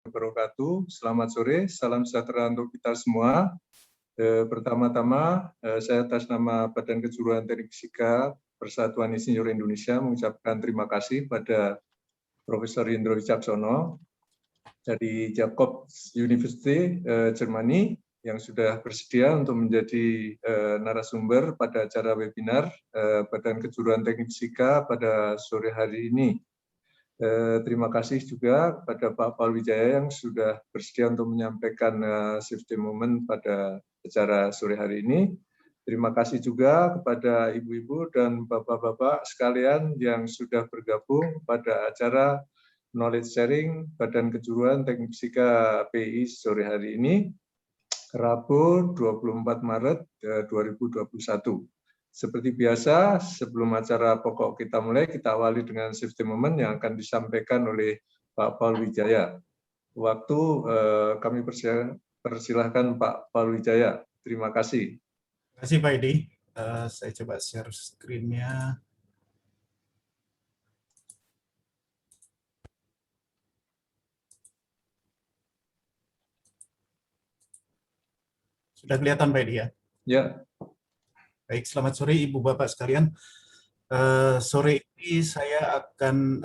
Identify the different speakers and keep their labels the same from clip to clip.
Speaker 1: wabarakatuh. Selamat sore, salam sejahtera untuk kita semua. Pertama-tama, saya atas nama Badan Kejuruan Teknik Fisika Persatuan Insinyur Indonesia mengucapkan terima kasih pada Profesor Indro Wicaksono dari Jacobs University, Germany, yang sudah bersedia untuk menjadi narasumber pada acara webinar Badan Kejuruan Teknik Fisika pada sore hari ini. Terima kasih juga kepada Pak Paul Wijaya yang sudah bersedia untuk menyampaikan safety moment pada acara sore hari ini. Terima kasih juga kepada ibu-ibu dan bapak-bapak sekalian yang sudah bergabung pada acara knowledge sharing Badan Kejuruan Teknik Fisika PI sore hari ini, Rabu 24 Maret 2021. Seperti biasa, sebelum acara pokok kita mulai, kita awali dengan safety moment yang akan disampaikan oleh Pak Paul Wijaya. Waktu kami persilahkan Pak Paul Wijaya. Terima kasih.
Speaker 2: Terima kasih Pak Edi. Saya coba share screen-nya. Sudah kelihatan Pak Edi ya?
Speaker 1: Ya.
Speaker 2: Baik, selamat sore Ibu Bapak sekalian. Sore ini saya akan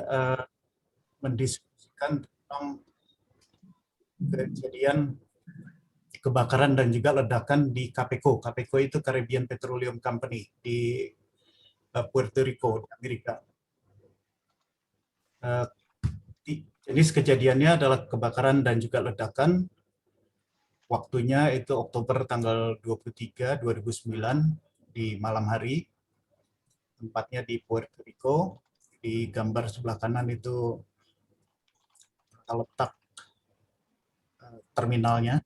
Speaker 2: mendiskusikan tentang kejadian kebakaran dan juga ledakan di CAPECO. CAPECO itu Caribbean Petroleum Company di Puerto Rico, Amerika. Jenis kejadiannya adalah kebakaran dan juga ledakan. Waktunya itu Oktober tanggal 23, 2009 di malam hari. Tempatnya di Puerto Rico. Di gambar sebelah kanan itu letak terminalnya.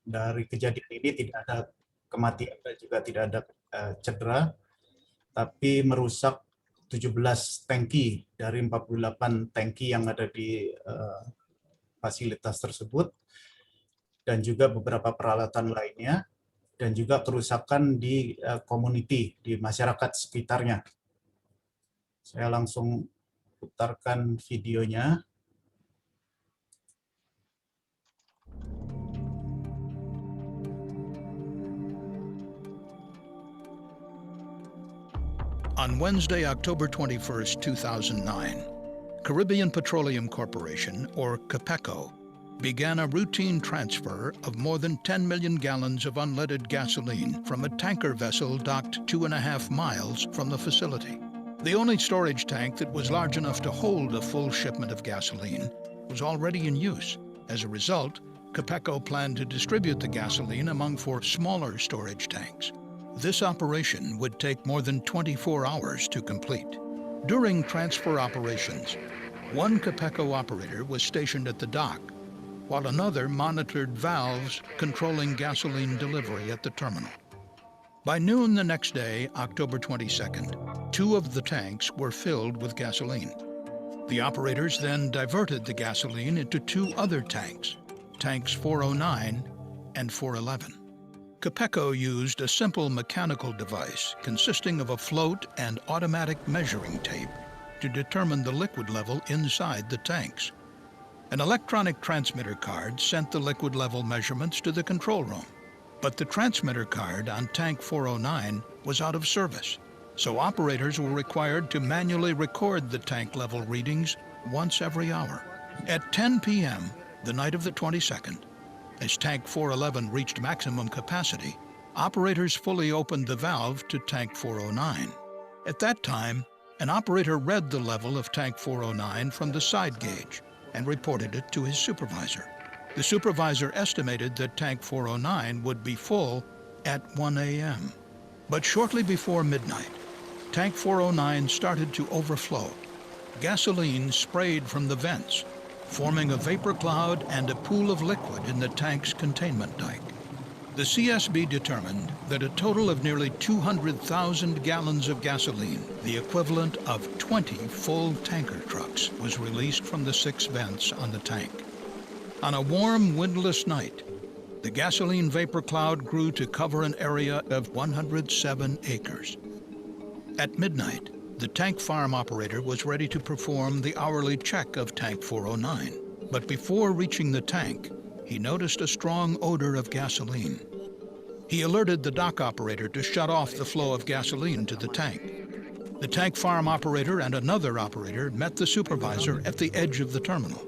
Speaker 2: Dari kejadian ini tidak ada kematian dan juga tidak ada cedera, tapi merusak 17 tangki dari 48 tangki yang ada di fasilitas tersebut, dan juga beberapa peralatan lainnya, dan juga kerusakan di community, di masyarakat sekitarnya. Saya langsung putarkan videonya.
Speaker 3: On Wednesday, October 21st, 2009, Caribbean Petroleum Corporation, or CAPECO, began a routine transfer of more than 10 million gallons of unleaded gasoline from a tanker vessel docked 2.5 miles from the facility. The only storage tank that was large enough to hold a full shipment of gasoline was already in use. As a result, CAPECO planned to distribute the gasoline among 4 smaller storage tanks. This operation would take more than 24 hours to complete. During transfer operations, one CAPECO operator was stationed at the dock, while another monitored valves controlling gasoline delivery at the terminal. By noon the next day, October 22nd, 2 of the tanks were filled with gasoline. The operators then diverted the gasoline into 2 other tanks, tanks 409 and 411. CAPECO used a simple mechanical device consisting of a float and automatic measuring tape to determine the liquid level inside the tanks. An electronic transmitter card sent the liquid level measurements to the control room, but the transmitter card on tank 409 was out of service, so operators were required to manually record the tank level readings once every hour. At 10 p.m., the night of the 22nd, as tank 411 reached maximum capacity, operators fully opened the valve to tank 409. At that time, an operator read the level of tank 409 from the side gauge and reported it to his supervisor. The supervisor estimated that tank 409 would be full at 1 a.m. But shortly before midnight, tank 409 started to overflow. Gasoline sprayed from the vents, forming a vapor cloud and a pool of liquid in the tank's containment dike. The CSB determined that a total of nearly 200,000 gallons of gasoline, the equivalent of 20 full tanker trucks, was released from the 6 vents on the tank. On a warm, windless night, the gasoline vapor cloud grew to cover an area of 107 acres. At midnight, the tank farm operator was ready to perform the hourly check of tank 409. But before reaching the tank, he noticed a strong odor of gasoline. He alerted the dock operator to shut off the flow of gasoline to the tank. The tank farm operator and another operator met the supervisor at the edge of the terminal.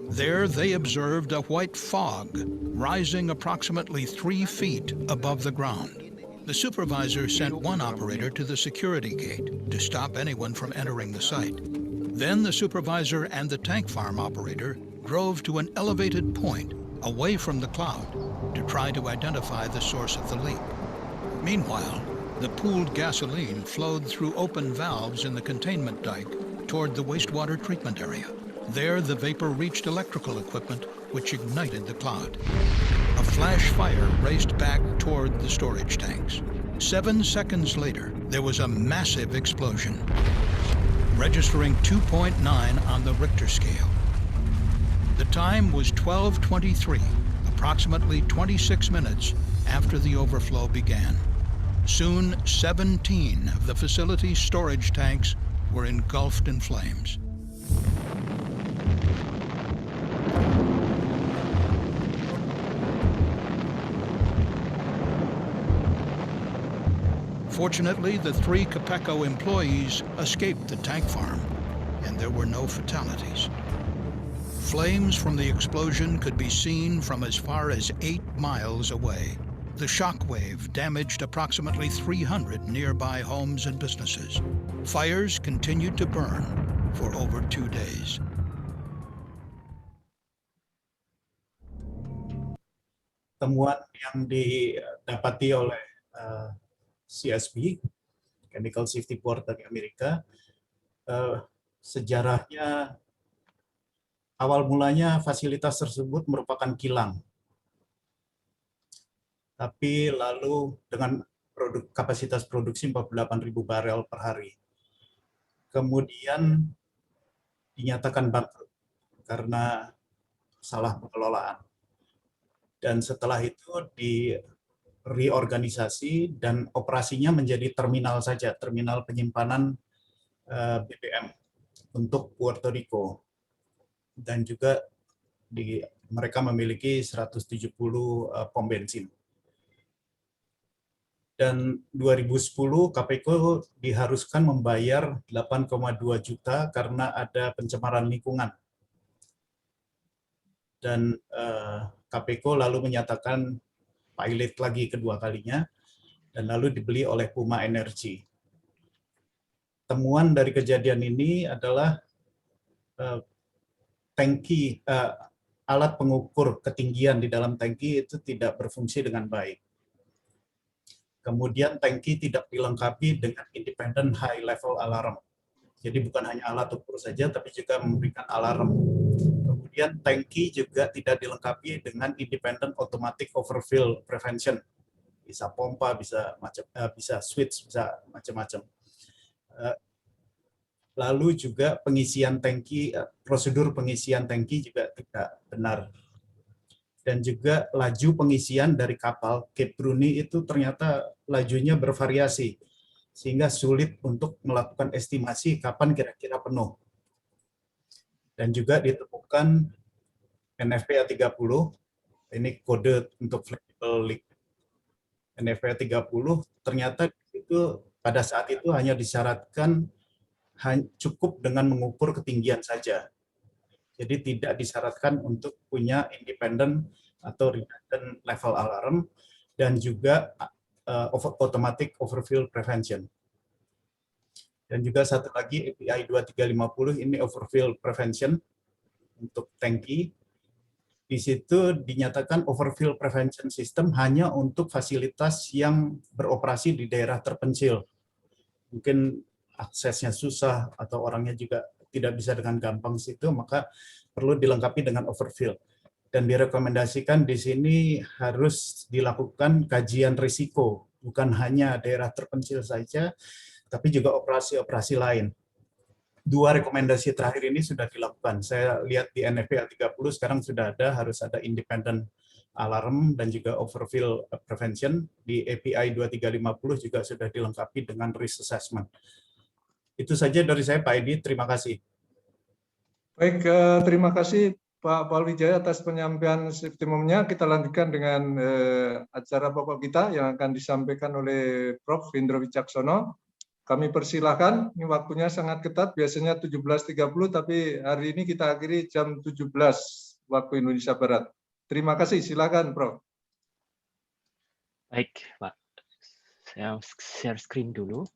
Speaker 3: There they observed a white fog rising approximately 3 feet above the ground. The supervisor sent one operator to the security gate to stop anyone from entering the site. Then the supervisor and the tank farm operator drove to an elevated point away from the cloud to try to identify the source of the leak. Meanwhile, the pooled gasoline flowed through open valves in the containment dike toward the wastewater treatment area. There, the vapor reached electrical equipment, which ignited the cloud. A flash fire raced back toward the storage tanks. 7 seconds later, there was a massive explosion, registering 2.9 on the Richter scale. The time was 12:23, approximately 26 minutes after the overflow began. Soon, 17 of the facility's storage tanks were engulfed in flames. Fortunately, the 3 Capeco employees escaped the tank farm, and there were no fatalities. Flames from the explosion could be seen from as far as 8 miles away. The shockwave damaged approximately 300 nearby homes and businesses. Fires continued to burn for over 2 days.
Speaker 2: Temuan yang didapati oleh CSB, Chemical Safety Board dari Amerika, sejarahnya awal mulanya fasilitas tersebut merupakan kilang. Tapi lalu dengan kapasitas produksi 48.000 barel per hari. Kemudian dinyatakan bangkrut karena salah pengelolaan. Dan setelah itu reorganisasi dan operasinya menjadi terminal saja, terminal penyimpanan BBM untuk Puerto Rico. Dan juga mereka memiliki 170 pom bensin. Dan 2010 Capeco diharuskan membayar 8,2 juta karena ada pencemaran lingkungan. Dan Capeco lalu menyatakan pilot lagi kedua kalinya, dan lalu dibeli oleh Puma Energy. Temuan dari kejadian ini adalah tangki, alat pengukur ketinggian di dalam tangki itu tidak berfungsi dengan baik. Kemudian tangki tidak dilengkapi dengan independent high level alarm. Jadi bukan hanya alat ukur saja, tapi juga memberikan alarm. Kemudian tangki juga tidak dilengkapi dengan independent automatic overfill prevention. Bisa pompa, bisa switch, bisa macam-macam. Lalu juga pengisian tangki, prosedur pengisian tangki juga tidak benar. Dan juga laju pengisian dari kapal Cape Bruni itu ternyata lajunya bervariasi, sehingga sulit untuk melakukan estimasi kapan kira-kira penuh. Dan juga ditemukan NFPA 30, ini kode untuk flexible leak. NFPA 30 ternyata itu pada saat itu hanya disyaratkan cukup dengan mengukur ketinggian saja. Jadi tidak disyaratkan untuk punya independent atau redundant level alarm dan juga automatic overfill prevention. Dan juga satu lagi API 2350 ini overfill prevention untuk tangki. Di situ dinyatakan overfill prevention system hanya untuk fasilitas yang beroperasi di daerah terpencil. Mungkin aksesnya susah atau orangnya juga tidak bisa dengan gampang situ, maka perlu dilengkapi dengan overfill. Dan direkomendasikan di sini harus dilakukan kajian risiko, bukan hanya daerah terpencil saja, tapi juga operasi-operasi lain. 2 rekomendasi terakhir ini sudah dilakukan. Saya lihat di NFPA 30 sekarang sudah ada, harus ada independent alarm dan juga overfill prevention. Di API 2350 juga sudah dilengkapi dengan risk assessment. Itu saja dari saya, Pak Edi. Terima kasih.
Speaker 1: Baik, terima kasih Pak Paul Wijaya atas penyampaian testimoninya. Kita lanjutkan dengan acara pokok kita yang akan disampaikan oleh Prof. Indro Wicaksono. Kami persilahkan, ini waktunya sangat ketat, biasanya 17.30, tapi hari ini kita akhiri jam 17 waktu Indonesia Barat. Terima kasih, silakan Prof.
Speaker 4: Baik, Pak. Saya share screen dulu.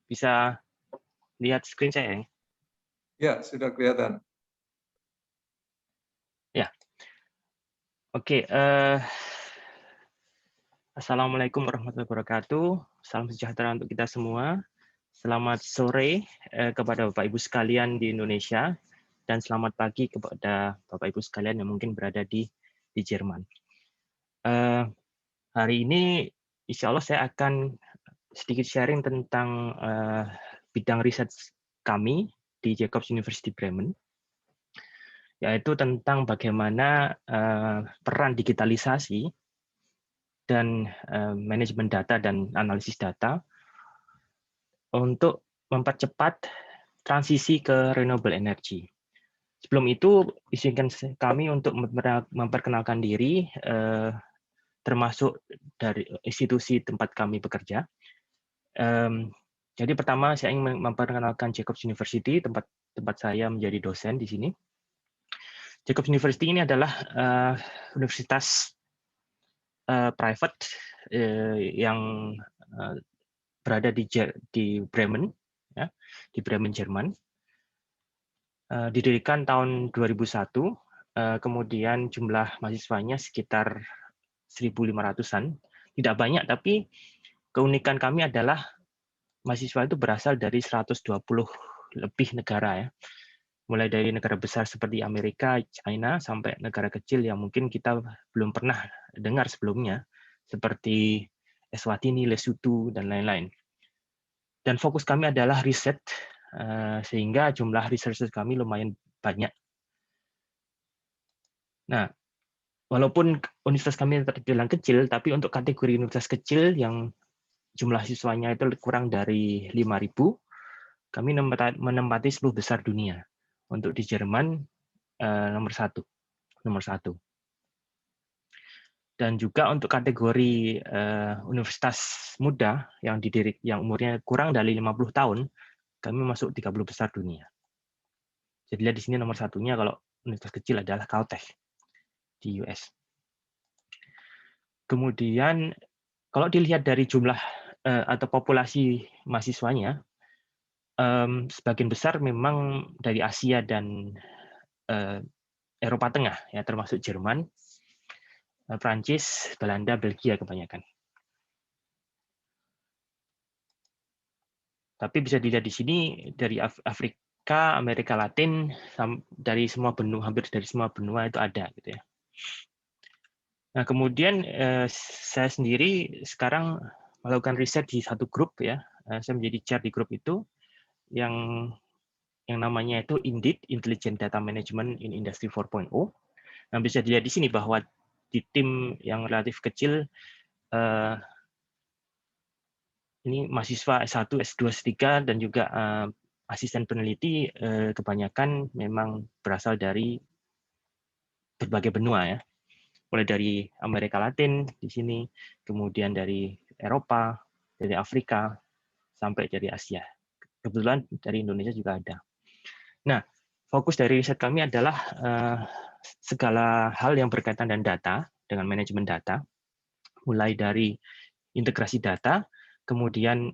Speaker 4: Bisa lihat screen saya?
Speaker 1: Ya, sudah kelihatan.
Speaker 4: Ya. Oke. Assalamualaikum warahmatullahi wabarakatuh. Salam sejahtera untuk kita semua. Selamat sore kepada Bapak Ibu sekalian di Indonesia dan selamat pagi kepada Bapak Ibu sekalian yang mungkin berada di Jerman. Hari ini insya Allah saya akan sedikit sharing tentang bidang riset kami di Jacobs University Bremen, yaitu tentang bagaimana peran digitalisasi dan manajemen data dan analisis data untuk mempercepat transisi ke renewable energy. Sebelum itu, izinkan kami untuk memperkenalkan diri, termasuk dari institusi tempat kami bekerja. Jadi pertama saya ingin memperkenalkan Jacobs University, tempat saya menjadi dosen di sini. Jacobs University ini adalah universitas private yang berada di Bremen, ya, di Bremen, Jerman. Didirikan tahun 2001, kemudian jumlah mahasiswanya sekitar 1.500-an. Tidak banyak, tapi keunikan kami adalah mahasiswa itu berasal dari 120 lebih negara, ya. Mulai dari negara besar seperti Amerika, China, sampai negara kecil yang mungkin kita belum pernah dengar sebelumnya, seperti Eswatini, Lesotho, dan lain-lain. Dan fokus kami adalah riset, sehingga jumlah researcher kami lumayan banyak. Nah, walaupun universitas kami terbilang kecil, tapi untuk kategori universitas kecil yang jumlah siswanya itu kurang dari 5.000, kami menempati 10 besar dunia. Untuk di Jerman nomor satu. Dan juga untuk kategori universitas muda yang umurnya kurang dari 50 tahun, kami masuk 30 besar dunia. Jadi lihat di sini nomor satunya kalau universitas kecil adalah Caltech di US. Kemudian kalau dilihat dari jumlah atau populasi mahasiswanya, sebagian besar memang dari Asia dan Eropa Tengah, ya, termasuk Jerman, Prancis, Belanda, Belgia kebanyakan. Tapi bisa dilihat di sini dari Afrika, Amerika Latin, dari semua benua, hampir dari semua benua itu ada, gitu ya. Nah, kemudian saya sendiri sekarang melakukan riset di satu grup, ya. Saya menjadi chair di grup itu yang namanya itu INDIT, Intelligent Data Management in Industry 4.0. Nah, bisa dilihat di sini bahwa di tim yang relatif kecil, ini mahasiswa S1, S2, S3, dan juga asisten peneliti kebanyakan memang berasal dari berbagai benua, ya. Mulai dari Amerika Latin di sini, kemudian dari Eropa, dari Afrika, sampai dari Asia. Kebetulan dari Indonesia juga ada. Nah, fokus dari riset kami adalah segala hal yang berkaitan dengan data, dengan manajemen data, mulai dari integrasi data, kemudian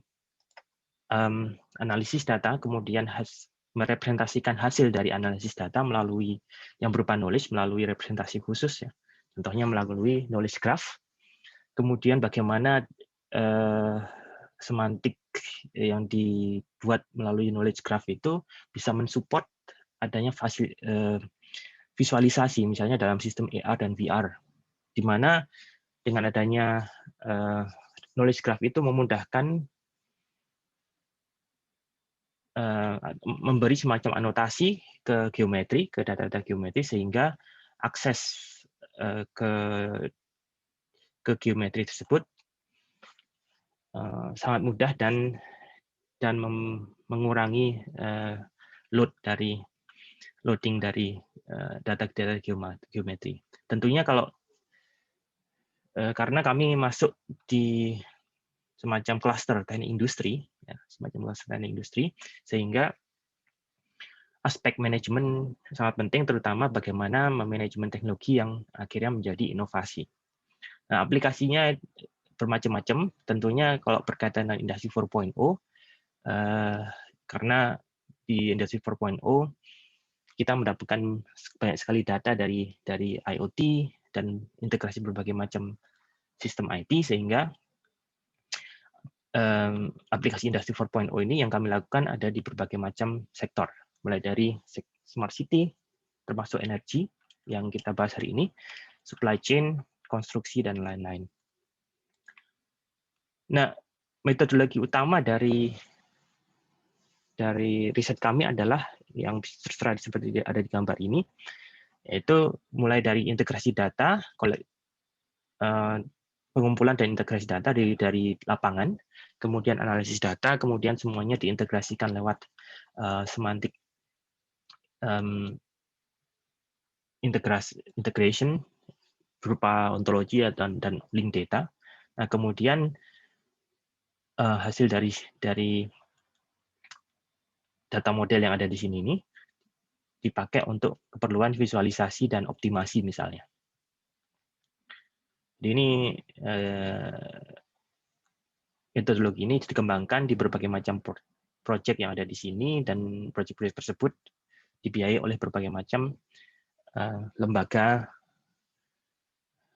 Speaker 4: analisis data, kemudian merepresentasikan hasil dari analisis data melalui yang berupa knowledge, melalui representasi khusus, ya. Contohnya melalui knowledge graph. Kemudian bagaimana semantik yang dibuat melalui knowledge graph itu bisa mensupport adanya visualisasi, misalnya dalam sistem AR dan VR, di mana dengan adanya knowledge graph itu memudahkan memberi semacam anotasi ke geometri, ke data-data geometri, sehingga akses ke geometri tersebut sangat mudah dan dan mengurangi loading dari data-data geometri. Tentunya kalau karena kami masuk di semacam cluster teknik industri, ya, sehingga aspek manajemen sangat penting, terutama bagaimana memanajemen teknologi yang akhirnya menjadi inovasi. Nah, aplikasinya bermacam-macam. Tentunya kalau berkaitan dengan industri 4.0, karena di industri 4.0 kita mendapatkan banyak sekali data dari IoT dan integrasi berbagai macam sistem IT, sehingga aplikasi industri 4.0 ini yang kami lakukan ada di berbagai macam sektor, mulai dari smart city, termasuk energi yang kita bahas hari ini, supply chain, konstruksi, dan lain-lain. Nah, metodologi utama dari riset kami adalah yang tertera seperti ada di gambar ini, yaitu mulai dari integrasi data, pengumpulan dan integrasi data dari lapangan, kemudian analisis data, kemudian semuanya diintegrasikan lewat semantik integration berupa ontologi dan link data. Nah, kemudian hasil dari data model yang ada di sini ini dipakai untuk keperluan visualisasi dan optimasi misalnya. Jadi ini metodologi ini dikembangkan di berbagai macam proyek yang ada di sini, dan proyek-proyek tersebut dibiayai oleh berbagai macam lembaga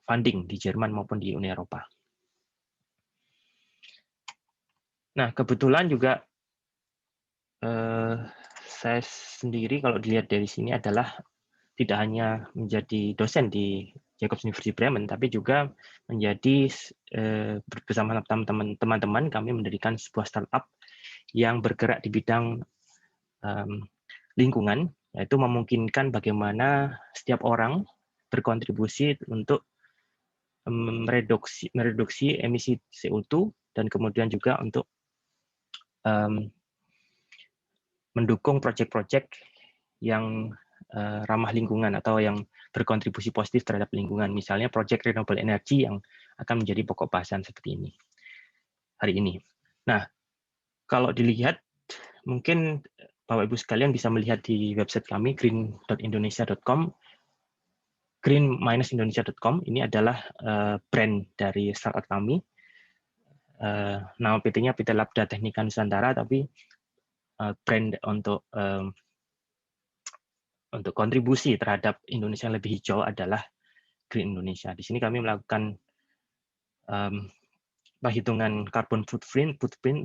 Speaker 4: funding di Jerman maupun di Uni Eropa. Nah, kebetulan juga saya sendiri kalau dilihat dari sini adalah tidak hanya menjadi dosen di Jacobs University Bremen, tapi juga menjadi bersama teman-teman kami mendirikan sebuah startup yang bergerak di bidang lingkungan, yaitu memungkinkan bagaimana setiap orang berkontribusi untuk mereduksi emisi CO2 dan kemudian juga untuk mendukung proyek-proyek yang ramah lingkungan atau yang berkontribusi positif terhadap lingkungan, misalnya proyek renewable energy yang akan menjadi pokok bahasan seperti ini hari ini. Nah, kalau dilihat, mungkin Bapak Ibu sekalian bisa melihat di website kami green.indonesia.com, green-indonesia.com, ini adalah brand dari startup kami. Nama PT-nya PT Labda Teknika Nusantara, tapi brand untuk kontribusi terhadap Indonesia yang lebih hijau adalah Green Indonesia. Di sini kami melakukan perhitungan carbon footprint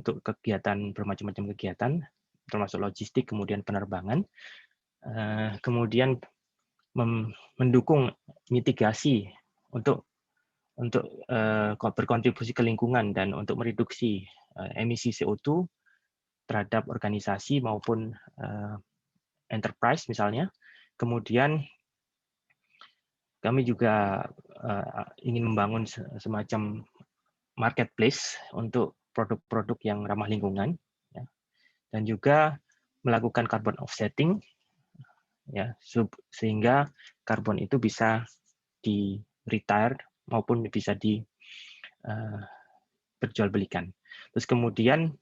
Speaker 4: untuk kegiatan bermacam-macam kegiatan, termasuk logistik, kemudian penerbangan, kemudian mendukung mitigasi untuk berkontribusi ke lingkungan dan untuk mereduksi emisi CO2 terhadap organisasi maupun enterprise misalnya. Kemudian kami juga ingin membangun semacam marketplace untuk produk-produk yang ramah lingkungan, ya, dan juga melakukan carbon offsetting, ya, sehingga karbon itu bisa di retire maupun bisa diperjualbelikan. Terus kemudian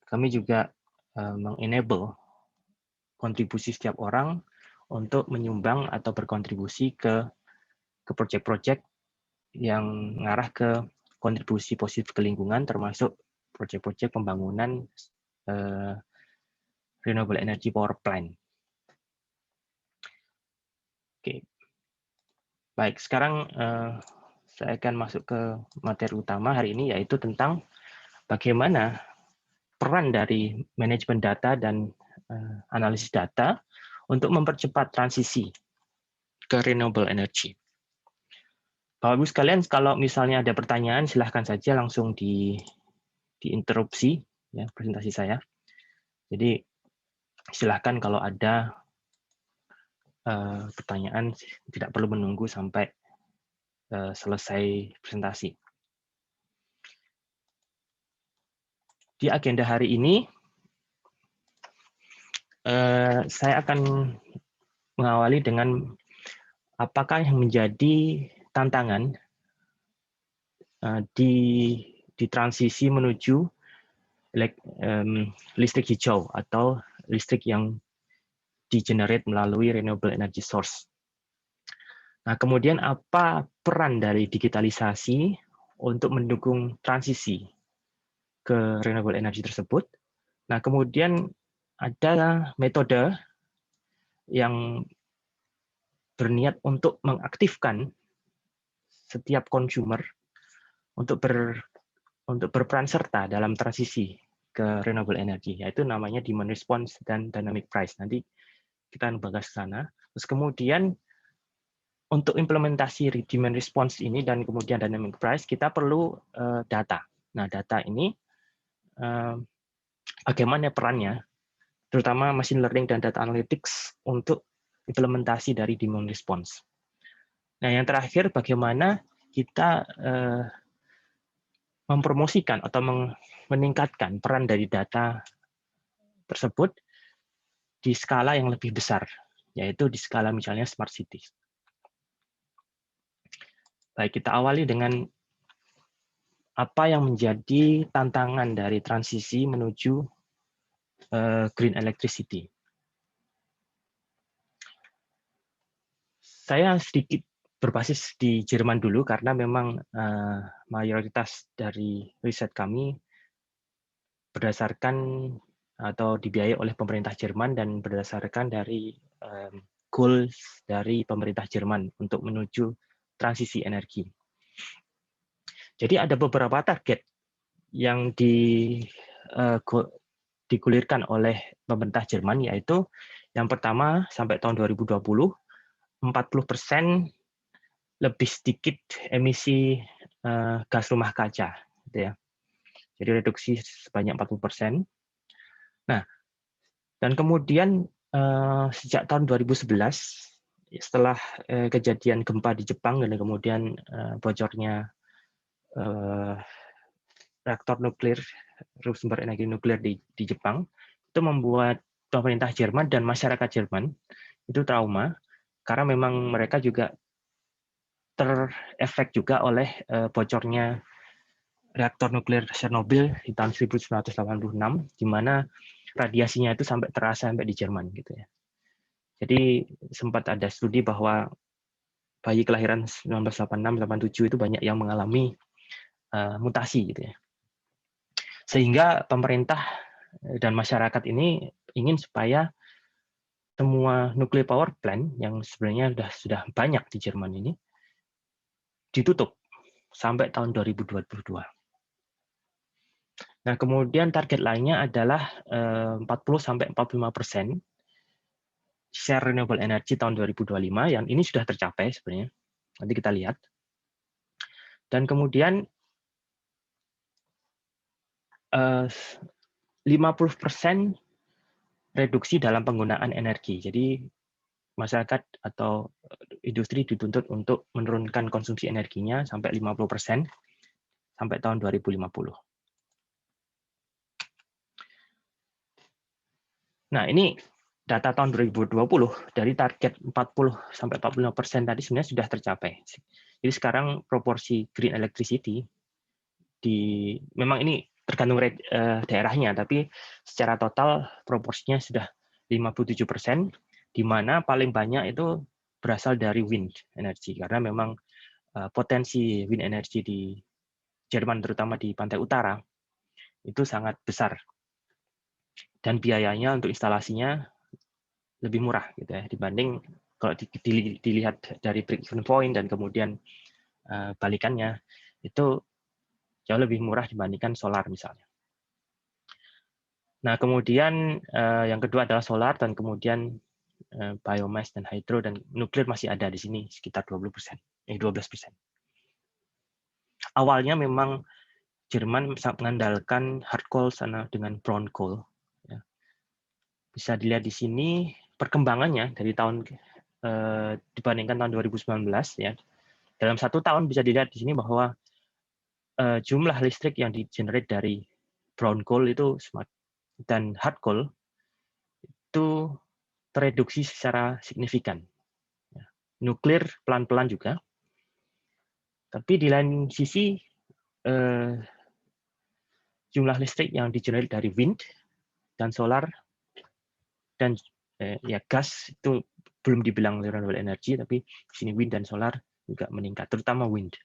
Speaker 4: kami juga mengenable kontribusi setiap orang untuk menyumbang atau berkontribusi ke proyek-proyek yang mengarah ke kontribusi positif ke lingkungan, termasuk proyek-proyek pembangunan renewable energy power plant. Oke, baik. Sekarang saya akan masuk ke materi utama hari ini, yaitu tentang bagaimana peran dari manajemen data dan analisis data untuk mempercepat transisi ke renewable energy. Bapak Ibu sekalian, kalau misalnya ada pertanyaan, silahkan saja langsung diinterupsi ya presentasi saya. Jadi silahkan kalau ada pertanyaan, tidak perlu menunggu sampai selesai presentasi. Di agenda hari ini, saya akan mengawali dengan apakah yang menjadi tantangan di transisi menuju listrik hijau atau listrik yang di-generate melalui renewable energy source. Nah, kemudian apa peran dari digitalisasi untuk mendukung transisi ke renewable energy tersebut? Nah, kemudian ada metode yang berniat untuk mengaktifkan setiap consumer untuk berperan serta dalam transisi ke renewable energy, yaitu namanya demand response dan dynamic price. Nanti kita akan bahas ke sana. Terus kemudian untuk implementasi demand response ini dan kemudian dynamic price, kita perlu data. Nah, data ini bagaimana perannya, terutama machine learning dan data analytics untuk implementasi dari demand response. Nah, yang terakhir, bagaimana kita mempromosikan atau meningkatkan peran dari data tersebut di skala yang lebih besar, yaitu di skala misalnya smart cities. Baik, kita awali dengan apa yang menjadi tantangan dari transisi menuju green electricity. Saya sedikit berbasis di Jerman dulu karena memang mayoritas dari riset kami berdasarkan atau dibiayai oleh pemerintah Jerman dan berdasarkan dari goals dari pemerintah Jerman untuk menuju transisi energi. Jadi ada beberapa target yang digulirkan oleh pemerintah Jerman, yaitu yang pertama sampai tahun 2020, 40% lebih sedikit emisi gas rumah kaca, gitu ya. Jadi reduksi sebanyak 40%. Nah, dan kemudian sejak tahun 2011, setelah kejadian gempa di Jepang dan kemudian bocornya reaktor nuklir, sumber energi nuklir di Jepang, itu membuat pemerintah Jerman dan masyarakat Jerman itu trauma, karena memang mereka juga terefek juga oleh bocornya reaktor nuklir Chernobyl di tahun 1986, di mana radiasinya itu sampai terasa sampai di Jerman, gitu ya. Jadi sempat ada studi bahwa bayi kelahiran 1986-87 itu banyak yang mengalami mutasi, gitu ya. Sehingga pemerintah dan masyarakat ini ingin supaya semua nuclear power plant yang sebenarnya sudah banyak di Jerman ini ditutup sampai tahun 2022. Nah, kemudian target lainnya adalah 40-45% share renewable energy tahun 2025, yang ini sudah tercapai sebenarnya. Nanti kita lihat. Dan kemudian 50% reduksi dalam penggunaan energi. Jadi masyarakat atau industri dituntut untuk menurunkan konsumsi energinya sampai 50% sampai tahun 2050. Nah, ini data tahun 2020 dari target 40-45% tadi sebenarnya sudah tercapai. Jadi sekarang proporsi green electricity memang ini tergantung daerahnya, tapi secara total proporsinya sudah 57%, di mana paling banyak itu berasal dari wind energy, karena memang potensi wind energy di Jerman, terutama di pantai utara, itu sangat besar. Dan biayanya untuk instalasinya lebih murah, gitu ya, dibanding kalau dilihat dari break-even point dan kemudian balikannya, itu jauh lebih murah dibandingkan solar misalnya. Nah, kemudian yang kedua adalah solar, dan kemudian biomass dan hydro, dan nuklir masih ada di sini sekitar 12%. Awalnya memang Jerman mengandalkan hard coal dengan brown coal. Ya. Bisa dilihat di sini perkembangannya dari tahun dibandingkan tahun 2019, ya. Dalam 1 tahun bisa dilihat di sini bahwa jumlah listrik yang di-generate dari brown coal itu dan hard coal itu tereduksi secara signifikan. Nuklir pelan-pelan juga. Tapi di lain sisi jumlah listrik yang digenerate dari wind dan solar dan ya gas itu belum dibilang renewable energy, tapi di sini wind dan solar juga meningkat, terutama wind.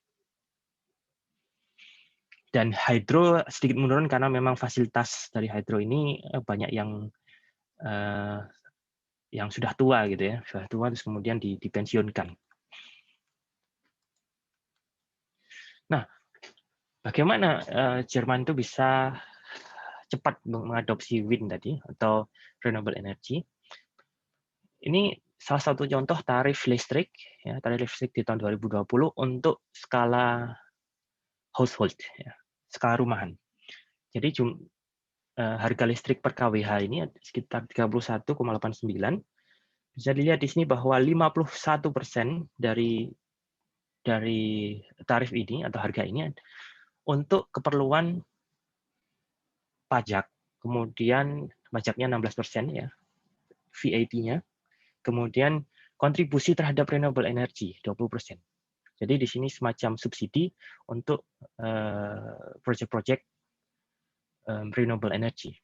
Speaker 4: Dan hydro sedikit menurun karena memang fasilitas dari hydro ini banyak yang sudah tua gitu ya, sudah tua terus kemudian dipensiunkan. Nah, bagaimana Jerman itu bisa cepat mengadopsi wind tadi atau renewable energy? Ini salah satu contoh tarif listrik di tahun 2020 untuk skala household, ya, skala rumahan. Jadi harga listrik per kWh ini sekitar 31,89. Bisa dilihat di sini bahwa 51% dari tarif ini atau harga ini untuk keperluan pajak, kemudian pajaknya 16% ya, VAT-nya, kemudian kontribusi terhadap renewable energy 20%. Jadi di sini semacam subsidi untuk proyek-proyek renewable energy.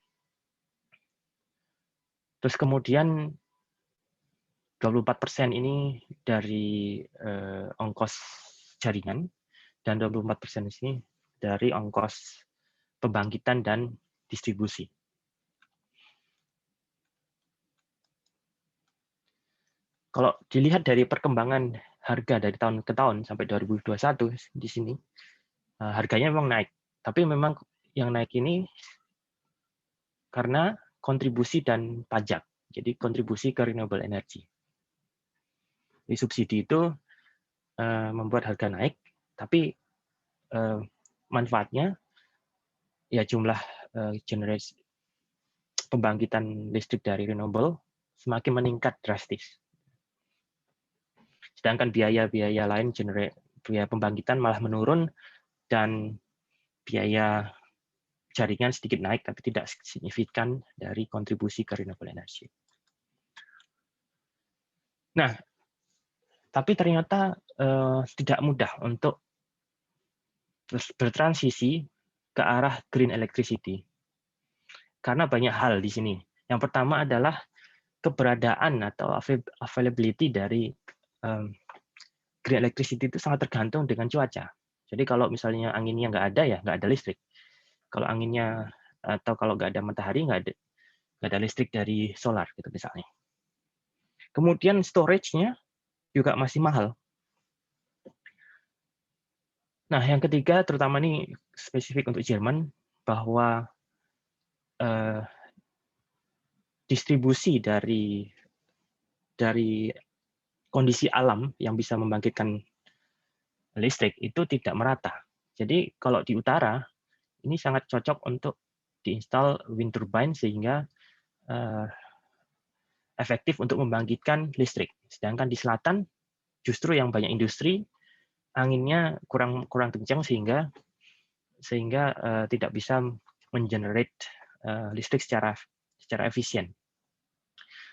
Speaker 4: Terus kemudian 24% ini dari ongkos jaringan dan 24% ini dari ongkos pembangkitan dan distribusi. Kalau dilihat dari perkembangan harga dari tahun ke tahun sampai 2021 di sini, harganya memang naik. Tapi memang yang naik ini karena kontribusi dan pajak. Jadi kontribusi ke renewable energy. Di subsidi itu membuat harga naik, tapi manfaatnya ya jumlah generasi pembangkitan listrik dari renewable semakin meningkat drastis. Sedangkan biaya-biaya lain biaya pembangkitan malah menurun dan biaya jaringan sedikit naik tapi tidak signifikan dari kontribusi ke renewable energy. Nah, tapi ternyata tidak mudah untuk bertransisi ke arah green electricity. Karena banyak hal di sini. Yang pertama adalah keberadaan atau availability dari green electricity itu sangat tergantung dengan cuaca. Jadi kalau misalnya anginnya nggak ada, ya nggak ada listrik. Kalau anginnya atau kalau nggak ada matahari, nggak ada listrik dari solar gitu misalnya. Kemudian storage-nya juga masih mahal. Nah, yang ketiga, terutama ini spesifik untuk Jerman, bahwa distribusi dari kondisi alam yang bisa membangkitkan listrik itu tidak merata. Jadi kalau di utara, ini sangat cocok untuk diinstal wind turbine sehingga efektif untuk membangkitkan listrik. Sedangkan di selatan, justru yang banyak industri, anginnya kurang kencang sehingga tidak bisa mengenerate listrik secara efisien.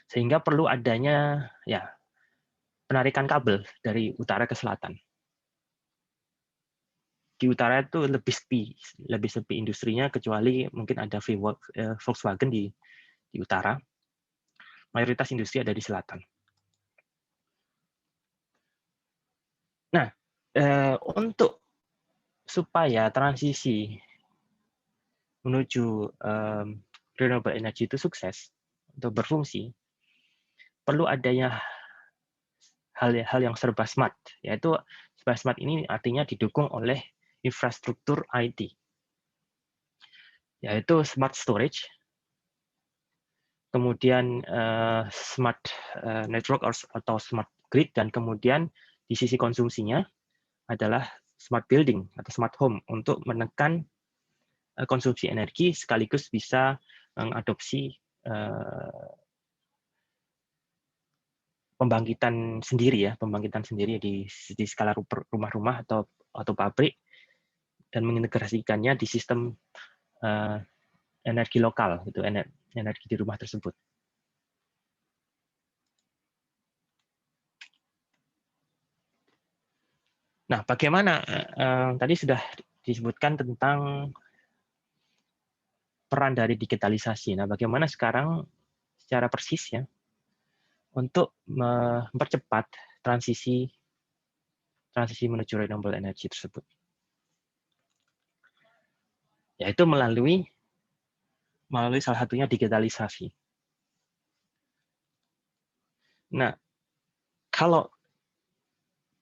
Speaker 4: Sehingga perlu adanya ya penarikan kabel dari utara ke selatan. Di utara itu lebih sepi industrinya, kecuali mungkin ada Volkswagen di utara. Mayoritas industri ada di selatan. Nah, untuk supaya transisi menuju renewable energy itu sukses untuk berfungsi, perlu adanya hal yang serba smart, yaitu serba smart ini artinya didukung oleh infrastruktur IT, yaitu smart storage, kemudian smart network atau smart grid, dan kemudian di sisi konsumsinya adalah smart building atau smart home untuk menekan konsumsi energi sekaligus bisa mengadopsi pembangkitan sendiri di skala rumah-rumah atau pabrik dan mengintegrasikannya di sistem energi lokal, itu energi di rumah tersebut. Nah, bagaimana tadi sudah disebutkan tentang peran dari digitalisasi. Nah, bagaimana sekarang secara persis ya untuk mempercepat transisi menuju renewable energy tersebut, yaitu melalui salah satunya digitalisasi. Nah, kalau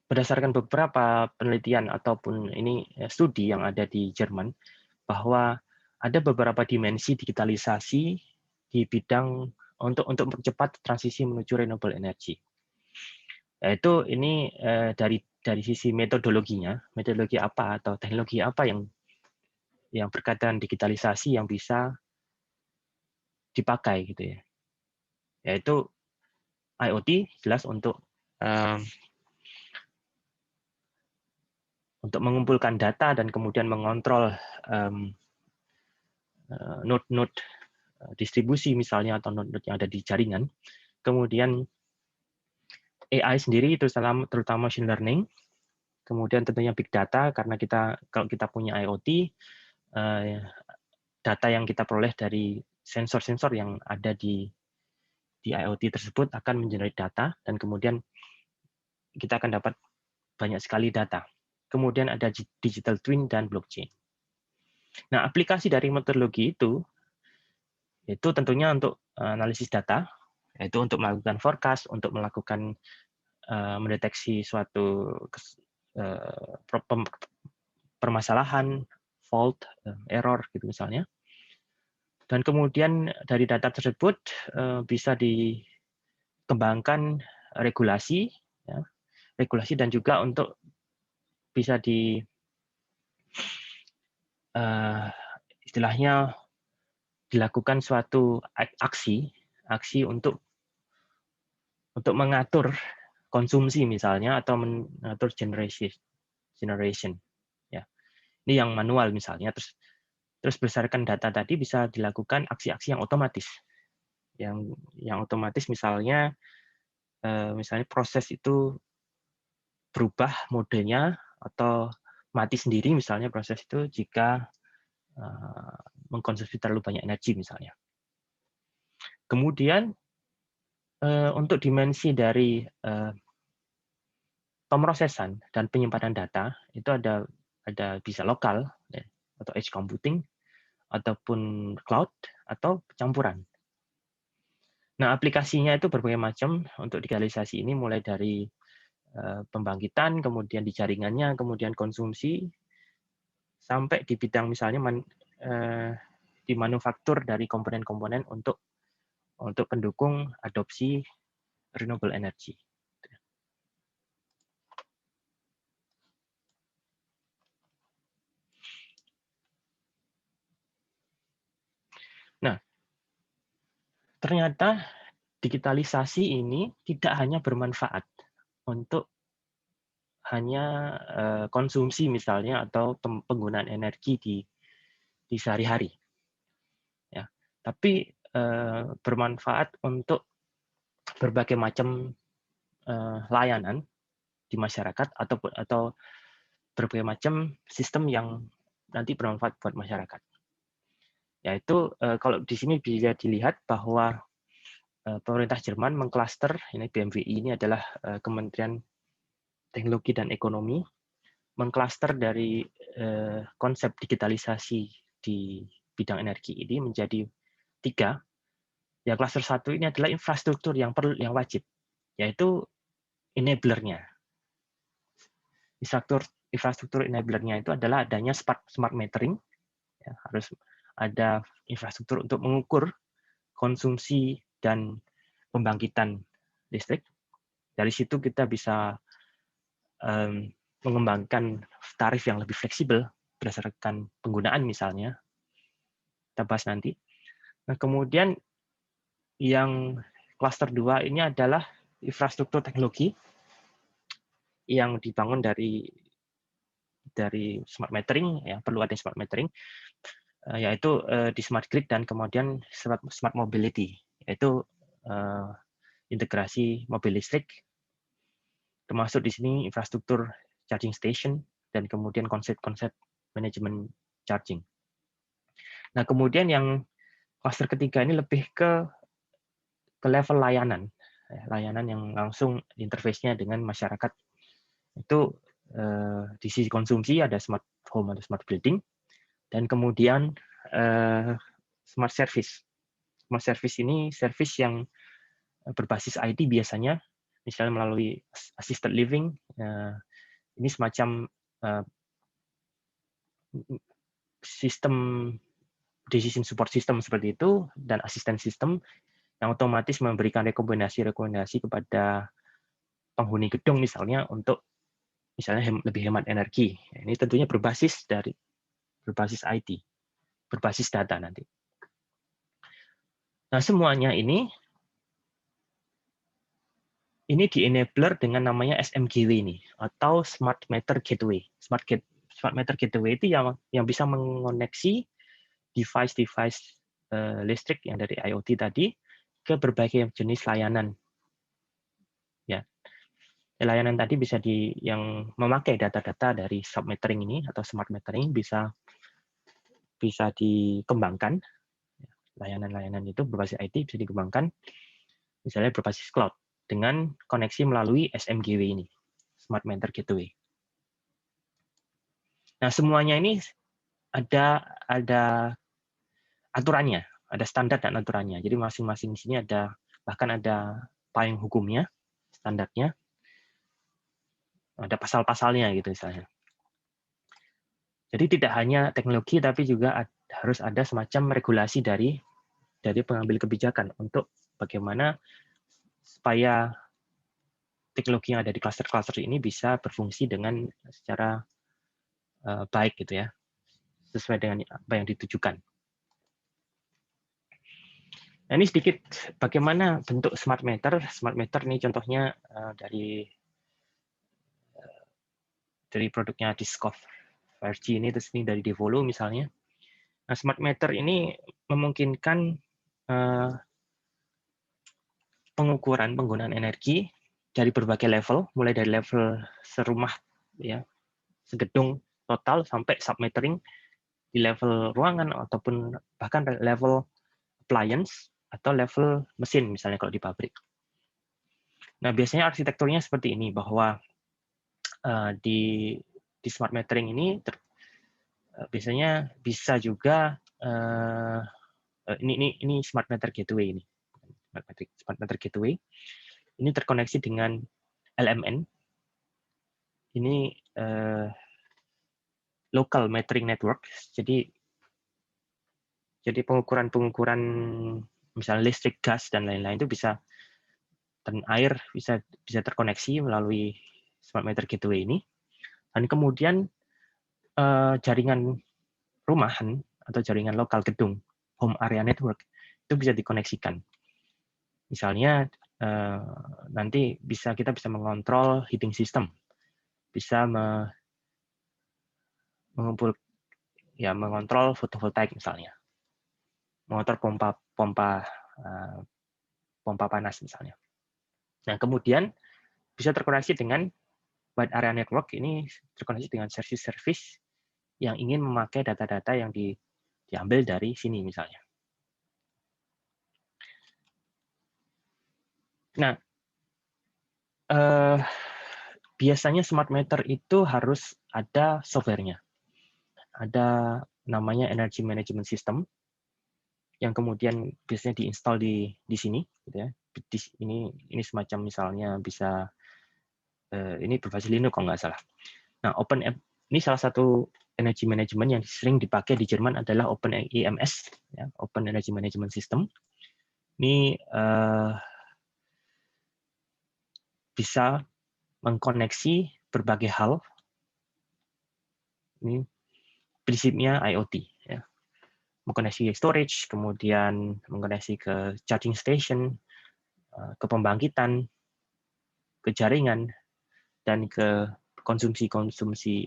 Speaker 4: berdasarkan beberapa penelitian ataupun ini studi yang ada di Jerman, bahwa ada beberapa dimensi digitalisasi di bidang untuk mempercepat transisi menuju renewable energy. Yaitu ini dari sisi metodologinya, metodologi apa atau teknologi apa yang berkaitan digitalisasi yang bisa dipakai gitu ya. Yaitu IoT jelas untuk mengumpulkan data dan kemudian mengontrol node-node distribusi misalnya atau node-node yang ada di jaringan. Kemudian AI sendiri itu terutama machine learning. Kemudian tentunya big data karena kalau kita punya IoT, data yang kita peroleh dari sensor-sensor yang ada di IoT tersebut akan mengenerate data dan kemudian kita akan dapat banyak sekali data. Kemudian ada digital twin dan blockchain. Nah, aplikasi dari metodologi itu tentunya untuk analisis data, yaitu untuk melakukan forecast, untuk melakukan mendeteksi suatu permasalahan, fault, error gitu misalnya. Dan kemudian dari data tersebut bisa dikembangkan regulasi, ya, regulasi dan juga untuk bisa istilahnya dilakukan suatu aksi untuk mengatur konsumsi misalnya atau mengatur generation ya. Ini yang manual misalnya, terus berdasarkan data tadi bisa dilakukan aksi-aksi yang otomatis. Yang otomatis misalnya proses itu berubah modenya atau mati sendiri misalnya proses itu jika mengkonsumsi terlalu banyak energi misalnya. Kemudian untuk dimensi dari pemrosesan dan penyimpanan data itu ada bisa lokal ya, atau edge computing ataupun cloud atau campuran. Nah, aplikasinya itu berbagai macam untuk digitalisasi ini mulai dari pembangkitan, kemudian di jaringannya, kemudian konsumsi, sampai di bidang misalnya di manufaktur dari komponen-komponen untuk pendukung adopsi renewable energy. Nah, ternyata digitalisasi ini tidak hanya bermanfaat untuk hanya konsumsi misalnya atau penggunaan energi di sehari-hari, ya, tapi bermanfaat untuk berbagai macam layanan di masyarakat atau berbagai macam sistem yang nanti bermanfaat buat masyarakat. Yaitu kalau di sini bisa dilihat bahwa pemerintah Jerman mengklaster, ini BMWI ini adalah Kementerian Teknologi dan Ekonomi, mengklaster dari konsep digitalisasi di bidang energi ini menjadi 3. Ya, klaster 1 ini adalah infrastruktur yang wajib, yaitu enabler-nya. Infrastruktur enabler-nya itu adalah adanya smart metering, ya, harus ada infrastruktur untuk mengukur konsumsi dan pembangkitan listrik. Dari situ kita bisa mengembangkan tarif yang lebih fleksibel berdasarkan penggunaan misalnya. Kita bahas nanti. Nah, kemudian yang klaster 2 ini adalah infrastruktur teknologi yang dibangun dari smart metering, ya, perlu ada smart metering. yaitu di smart grid dan kemudian smart mobility, yaitu integrasi mobil listrik, termasuk di sini infrastruktur charging station dan kemudian konsep-konsep manajemen charging. Nah, kemudian yang klaster ketiga ini lebih ke level layanan yang langsung interface-nya dengan masyarakat. Itu di sisi konsumsi ada smart home atau smart building, dan kemudian smart service. Smart service ini service yang berbasis IT biasanya, misalnya melalui assisted living. Ini semacam sistem decision support system seperti itu, dan asisten sistem yang otomatis memberikan rekomendasi kepada penghuni gedung misalnya untuk misalnya lebih hemat energi. Ini tentunya berbasis IT, berbasis data nanti. Nah, semuanya ini di-enabler dengan namanya SMGW ini, atau Smart Meter Gateway. Smart Meter Gateway itu yang bisa mengoneksi device-device listrik yang dari IoT tadi ke berbagai jenis layanan. Ya, layanan tadi bisa yang memakai data-data dari submetering ini atau smart metering bisa dikembangkan. Layanan-layanan itu berbasis IT bisa dikembangkan, misalnya berbasis cloud dengan koneksi melalui SMGW ini, Smart Meter Gateway. Nah, semuanya ini ada aturannya, ada standar dan aturannya. Jadi masing-masing di sini bahkan ada payung hukumnya, standarnya, ada pasal-pasalnya gitu misalnya. Jadi tidak hanya teknologi, tapi juga harus ada semacam regulasi dari pengambil kebijakan untuk bagaimana supaya teknologi yang ada di cluster-cluster ini bisa berfungsi dengan secara baik gitu ya, sesuai dengan apa yang ditujukan. Nah, ini sedikit bagaimana bentuk smart meter. Smart meter ini contohnya dari produknya Discover 5G ini, terus ini dari Devolo misalnya. Nah, smart meter ini memungkinkan pengukuran penggunaan energi dari berbagai level, mulai dari level serumah, ya, segedung total, sampai submetering di level ruangan ataupun bahkan level appliance atau level mesin misalnya kalau di pabrik. Nah, biasanya arsitekturnya seperti ini, bahwa di smart metering ini biasanya bisa juga ini smart meter gateway ini. Smart meter gateway ini terkoneksi dengan LMN. Ini local metering network. Jadi pengukuran misalnya listrik, gas dan lain-lain itu bisa, dan air bisa terkoneksi melalui smart meter gateway ini. Dan kemudian jaringan rumahan atau jaringan lokal gedung, home area network, itu bisa dikoneksikan. Misalnya nanti kita bisa mengontrol heating system, bisa mengontrol fotovoltaik misalnya, mengontrol pompa panas misalnya. Nah, kemudian bisa terkoneksi dengan wide area network, ini terkoneksi dengan service-service yang ingin memakai data-data yang diambil dari sini misalnya. Nah, biasanya smart meter itu harus ada software-nya. Ada namanya Energy Management System yang kemudian biasanya diinstal di sini, gitu ya. Ini semacam misalnya bisa ini berbasis Linux kalau nggak salah. Nah, OpenApp ini salah satu energy management yang sering dipakai di Jerman adalah OpenEMS, ya, Open Energy Management System. Ini bisa mengkoneksi berbagai hal. Ini prinsipnya IoT, ya. Mengkoneksi storage, kemudian mengkoneksi ke charging station, ke pembangkitan, ke jaringan, dan ke konsumsi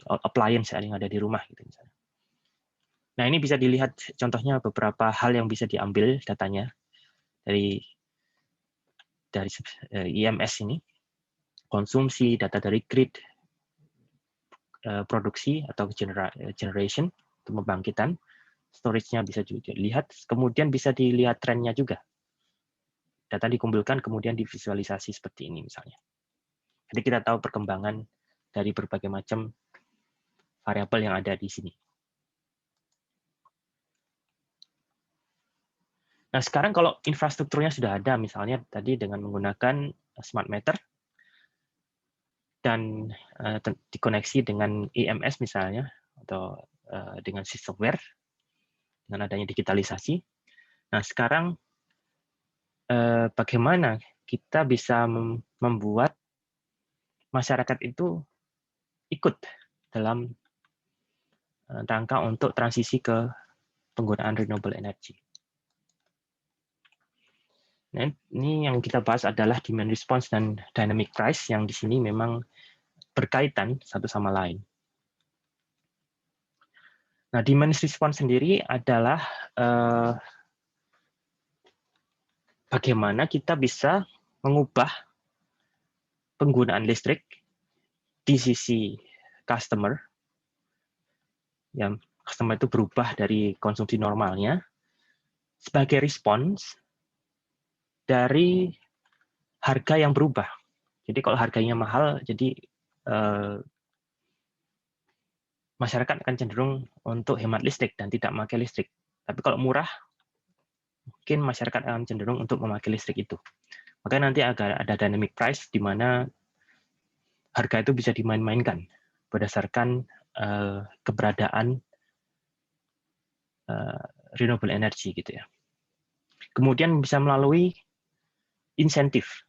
Speaker 4: appliance yang ada di rumah gitu misalnya. Nah, ini bisa dilihat contohnya beberapa hal yang bisa diambil datanya dari IMS ini. Konsumsi, data dari grid, produksi atau generation, itu pembangkitan, storage-nya bisa juga dilihat, kemudian bisa dilihat trennya juga. Data dikumpulkan, kemudian divisualisasi seperti ini misalnya. Jadi kita tahu perkembangan dari berbagai macam variabel yang ada di sini. Nah, sekarang kalau infrastrukturnya sudah ada, misalnya tadi dengan menggunakan smart meter, dan dikoneksi dengan IMS misalnya, atau dengan systemware, dengan adanya digitalisasi. Nah, sekarang bagaimana kita bisa membuat masyarakat itu ikut dalam rangka untuk transisi ke penggunaan renewable energy. Nah, ini yang kita bahas adalah demand response dan dynamic price yang di sini memang berkaitan satu sama lain. Nah, demand response sendiri adalah bagaimana kita bisa mengubah penggunaan listrik di sisi customer, yang customer itu berubah dari konsumsi normalnya sebagai respons dari harga yang berubah. Jadi kalau harganya mahal, jadi masyarakat akan cenderung untuk hemat listrik dan tidak memakai listrik. Tapi kalau murah, mungkin masyarakat akan cenderung untuk memakai listrik itu. Makanya nanti ada dynamic price di mana harga itu bisa dimain-mainkan berdasarkan keberadaan renewable energy gitu ya. Kemudian bisa melalui insentif.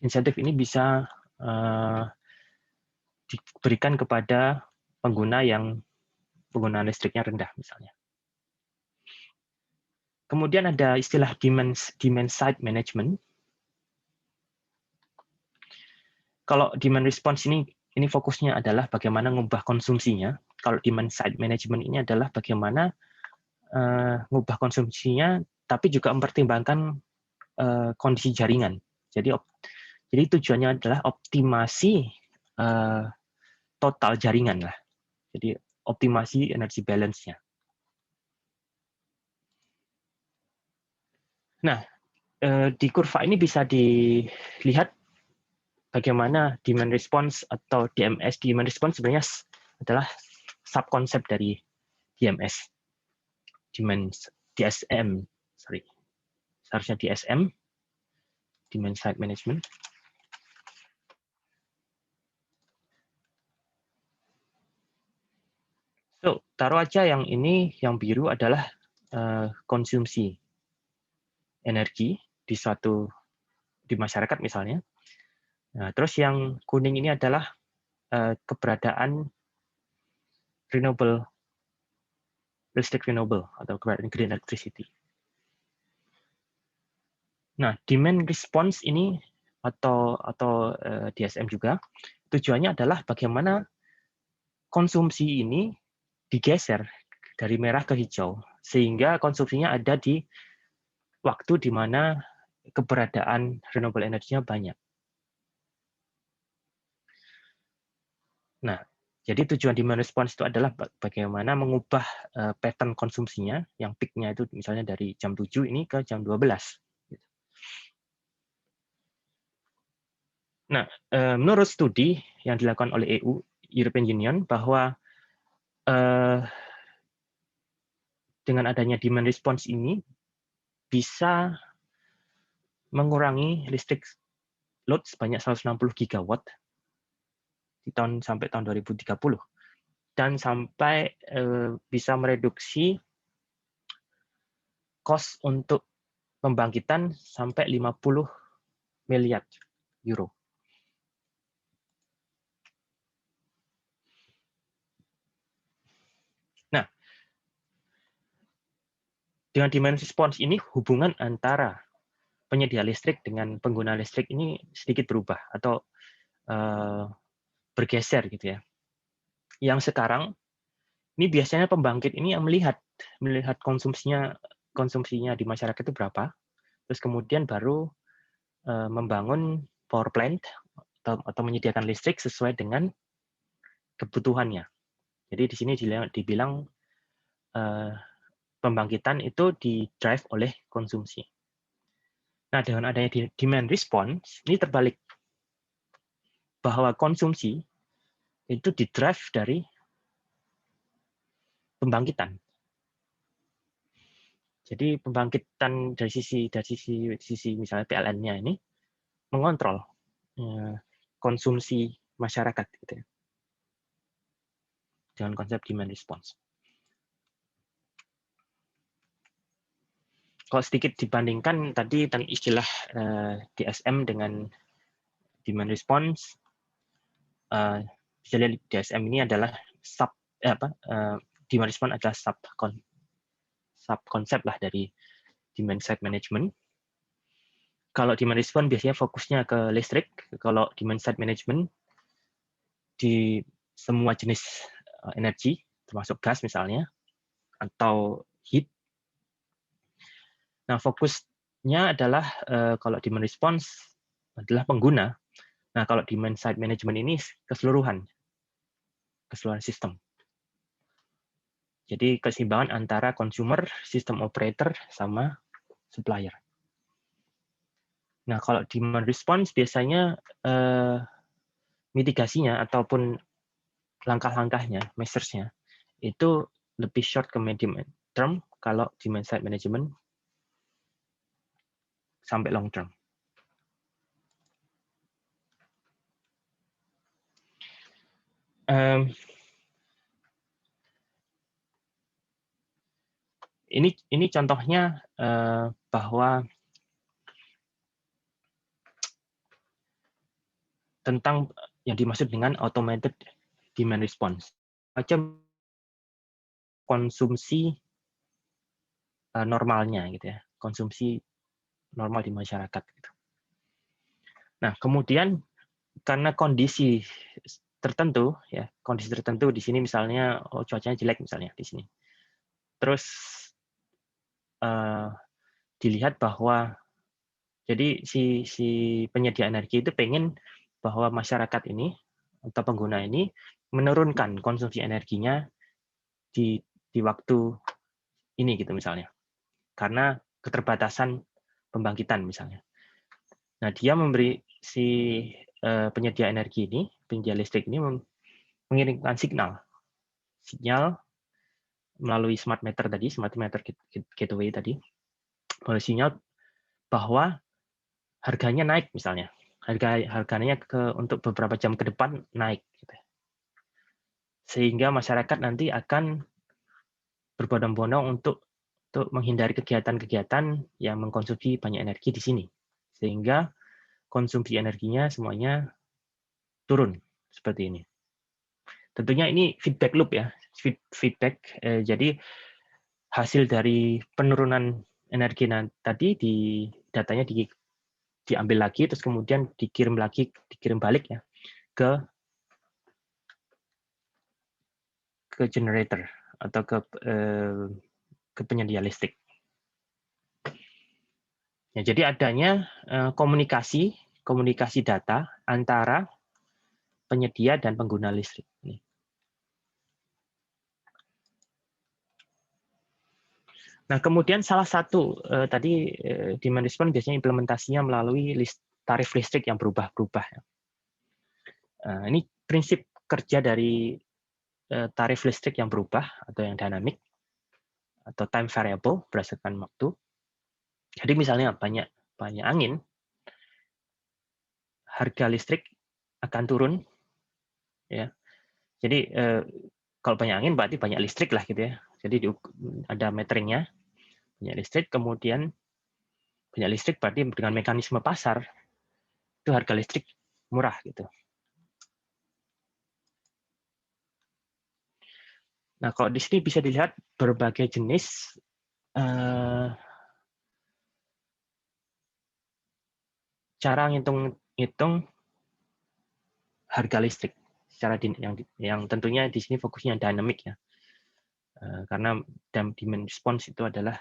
Speaker 4: Insentif ini bisa diberikan kepada pengguna yang penggunaan listriknya rendah misalnya. Kemudian ada istilah demand side management. Kalau demand response ini fokusnya adalah bagaimana mengubah konsumsinya. Kalau demand side management ini adalah bagaimana mengubah konsumsinya, tapi juga mempertimbangkan kondisi jaringan. Jadi tujuannya adalah optimasi total jaringan lah. Jadi optimasi energy balance-nya. Nah, di kurva ini bisa dilihat bagaimana demand response atau DMS. Demand response sebenarnya adalah subkonsep dari DMS. DSM, sorry. Seharusnya DSM, Demand Side Management. So, taruh aja yang ini, yang biru adalah konsumsi energi di masyarakat misalnya. Nah, terus yang kuning ini adalah keberadaan listrik renewable atau keberadaan green electricity. Nah, demand response ini atau DSM juga tujuannya adalah bagaimana konsumsi ini digeser dari merah ke hijau sehingga konsumsinya ada di waktu di mana keberadaan renewable energy-nya banyak. Nah, jadi tujuan demand response itu adalah bagaimana mengubah pattern konsumsinya, yang peak-nya itu misalnya dari jam 7 ini ke jam 12. Nah, menurut studi yang dilakukan oleh EU, European Union, bahwa dengan adanya demand response ini bisa mengurangi listrik load sebanyak 160 gigawatt sampai tahun 2030 dan sampai bisa mereduksi cost untuk pembangkitan sampai 50 miliar euro. Nah, dengan demand response ini hubungan antara penyedia listrik dengan pengguna listrik ini sedikit berubah atau bergeser gitu ya. Yang sekarang Ini biasanya pembangkit ini yang melihat konsumsinya di masyarakat itu berapa, terus kemudian baru membangun power plant atau menyediakan listrik sesuai dengan kebutuhannya. Jadi di sini dibilang pembangkitan itu di-drive oleh konsumsi. Nah, dengan adanya demand response, ini terbalik. Bahwa konsumsi itu di-drive dari pembangkitan. Jadi pembangkitan dari sisi misalnya PLN-nya ini mengontrol konsumsi masyarakat gitu ya. Dengan konsep demand response. Kalau sedikit dibandingkan tadi tentang istilah DSM dengan demand response, bisa lihat DSM ini adalah demand response adalah sub konsep lah dari demand side management. Kalau demand response biasanya fokusnya ke listrik, kalau demand side management di semua jenis energi, termasuk gas misalnya, atau heat. Nah, fokusnya adalah kalau demand response adalah pengguna. Nah, kalau demand side management ini keseluruhan sistem. Jadi keseimbangan antara consumer, system operator, sama supplier. Nah, kalau demand response biasanya mitigasinya ataupun langkah-langkahnya, measures-nya, itu lebih short ke medium term, kalau demand side management sampai long term. Ini contohnya bahwa tentang yang dimaksud dengan automated demand response. Macam konsumsi normalnya gitu ya, konsumsi normal di masyarakat gitu. Nah, kemudian karena kondisi tertentu ya, kondisi tertentu di sini misalnya cuacanya jelek misalnya di sini. Terus dilihat bahwa jadi si penyedia energi itu pengen bahwa masyarakat ini atau pengguna ini menurunkan konsumsi energinya di waktu ini gitu misalnya. Karena keterbatasan pembangkitan misalnya. Nah, dia memberi si penyedia energi ini, penyedia listrik ini mengirimkan sinyal melalui smart meter tadi, smart meter gateway tadi, sinyal bahwa harganya naik misalnya. Harganya untuk beberapa jam ke depan naik. Gitu. Sehingga masyarakat nanti akan berbondong-bondong untuk menghindari kegiatan-kegiatan yang mengkonsumsi banyak energi di sini. Sehingga konsumsi energinya semuanya turun seperti ini. Tentunya ini feedback loop ya, feedback. Jadi hasil dari penurunan energi tadi datanya diambil lagi, terus kemudian dikirim balik ya ke generator atau ke penyedia listrik. Ya, jadi adanya komunikasi data antara penyedia dan pengguna listrik. Nah, kemudian salah satu tadi demand response biasanya implementasinya melalui tarif listrik yang berubah-ubah. Ini prinsip kerja dari tarif listrik yang berubah atau yang dinamik atau time variable berdasarkan waktu. Jadi misalnya banyak angin, harga listrik akan turun, ya. Jadi kalau banyak angin berarti banyak listrik lah gitu ya. Jadi ada meteringnya, banyak listrik, kemudian banyak listrik berarti dengan mekanisme pasar itu harga listrik murah gitu. Nah, kalau di sini bisa dilihat berbagai jenis cara ngitung harga listrik secara yang tentunya di sini fokusnya dynamic ya. karena demand response itu adalah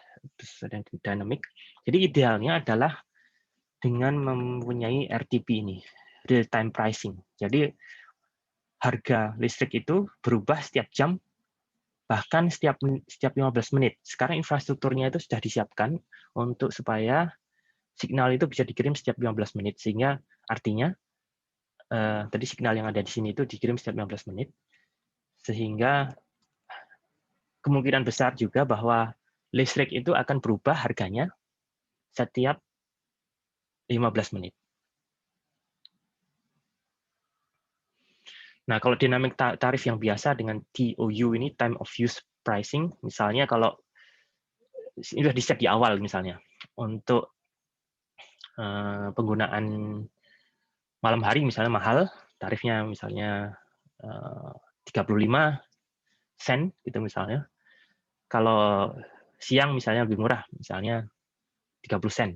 Speaker 4: dynamic. Jadi idealnya adalah dengan mempunyai RTP ini, real time pricing. Jadi harga listrik itu berubah setiap jam, bahkan setiap 15 menit. Sekarang infrastrukturnya itu sudah disiapkan untuk supaya signal itu bisa dikirim setiap 15 menit, sehingga artinya tadi signal yang ada di sini itu dikirim setiap 15 menit, sehingga kemungkinan besar juga bahwa listrik itu akan berubah harganya setiap 15 menit. Nah, kalau dynamic tarif yang biasa dengan TOU ini, time of use pricing, misalnya kalau ini sudah di-set di awal misalnya, untuk penggunaan malam hari misalnya mahal, tarifnya misalnya 35 sen gitu misalnya. Kalau siang misalnya lebih murah, misalnya 30 sen.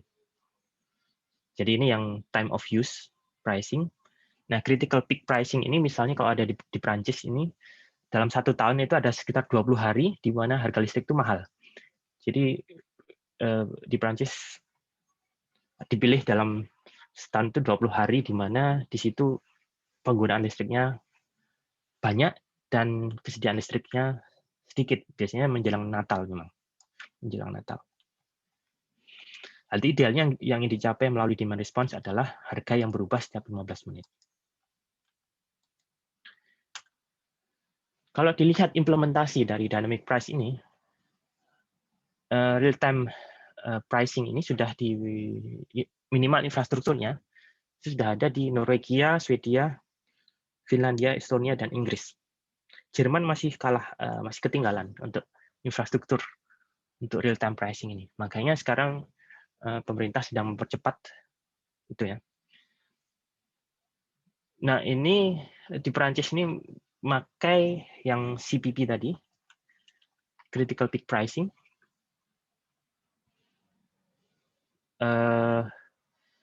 Speaker 4: Jadi ini yang time of use pricing. Nah, critical peak pricing ini misalnya kalau ada di Prancis ini, dalam 1 tahun itu ada sekitar 20 hari di mana harga listrik itu mahal. Jadi di Prancis dipilih dalam setahun itu 20 hari di mana di situ penggunaan listriknya banyak dan kesediaan listriknya sedikit, biasanya menjelang Natal memang. Menjelang Natal. Hal idealnya yang dicapai melalui demand response adalah harga yang berubah setiap 15 menit. Kalau dilihat implementasi dari dynamic price ini, real time pricing ini sudah di minimal infrastrukturnya sudah ada di Norwegia, Swedia, Finlandia, Estonia, dan Inggris. Jerman masih kalah, masih ketinggalan untuk infrastruktur untuk real time pricing ini. Makanya sekarang pemerintah sedang mempercepat itu ya. Nah, ini di Perancis ini pakai yang CPP tadi, critical peak pricing.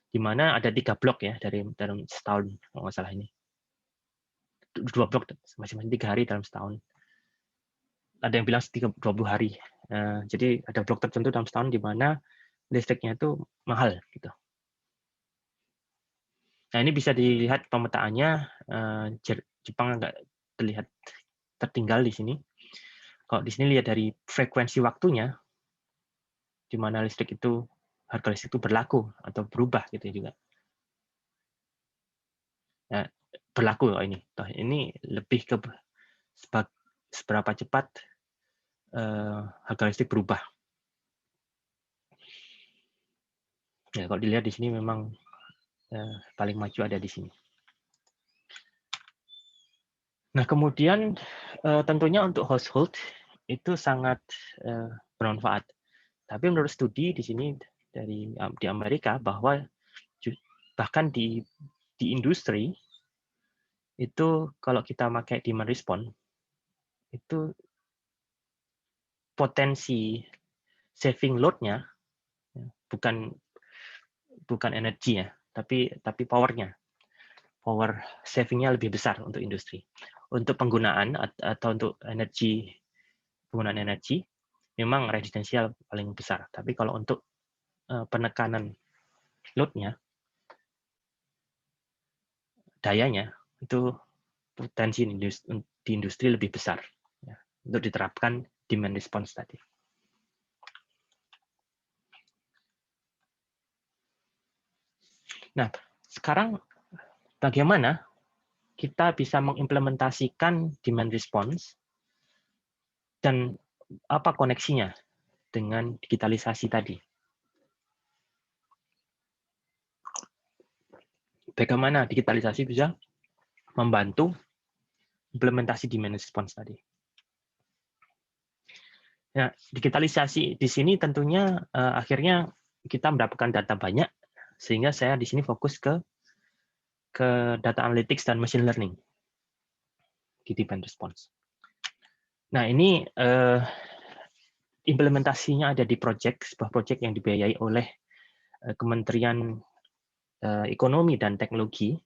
Speaker 4: Di mana ada 3 blok ya dalam setahun kalau nggak salah ini. 2 blok masing-masing 3 hari dalam setahun. Ada yang bilang 20 hari. Jadi ada blok tertentu dalam setahun di mana listriknya itu mahal gitu. Nah, ini bisa dilihat pemetaannya, Jepang nggak terlihat tertinggal di sini. Kalau di sini lihat dari frekuensi waktunya, di mana listrik itu harga listrik itu berlaku atau berubah gitu juga. Nah, berlaku ini. Ini lebih ke seberapa cepat harga listrik berubah. Ya, kalau dilihat di sini memang paling maju ada di sini. Nah, kemudian tentunya untuk household itu sangat bermanfaat. Tapi menurut studi di sini di Amerika bahwa bahkan di industri itu kalau kita pakai demand response itu potensi saving load-nya bukan energi ya, tapi power-nya. Power saving-nya lebih besar untuk industri. Untuk penggunaan atau untuk penggunaan energi memang residensial paling besar. Tapi kalau untuk penekanan load-nya, dayanya itu potensi di industri lebih besar ya, untuk diterapkan demand response tadi. Nah, sekarang bagaimana kita bisa mengimplementasikan demand response dan apa koneksinya dengan digitalisasi tadi? Bagaimana digitalisasi bisa membantu implementasi demand response tadi? Nah, digitalisasi di sini tentunya akhirnya kita mendapatkan data banyak, sehingga saya di sini fokus ke data analytics dan machine learning di demand response. Nah, ini implementasinya ada di sebuah proyek yang dibiayai oleh Kementerian Ekonomi dan Teknologi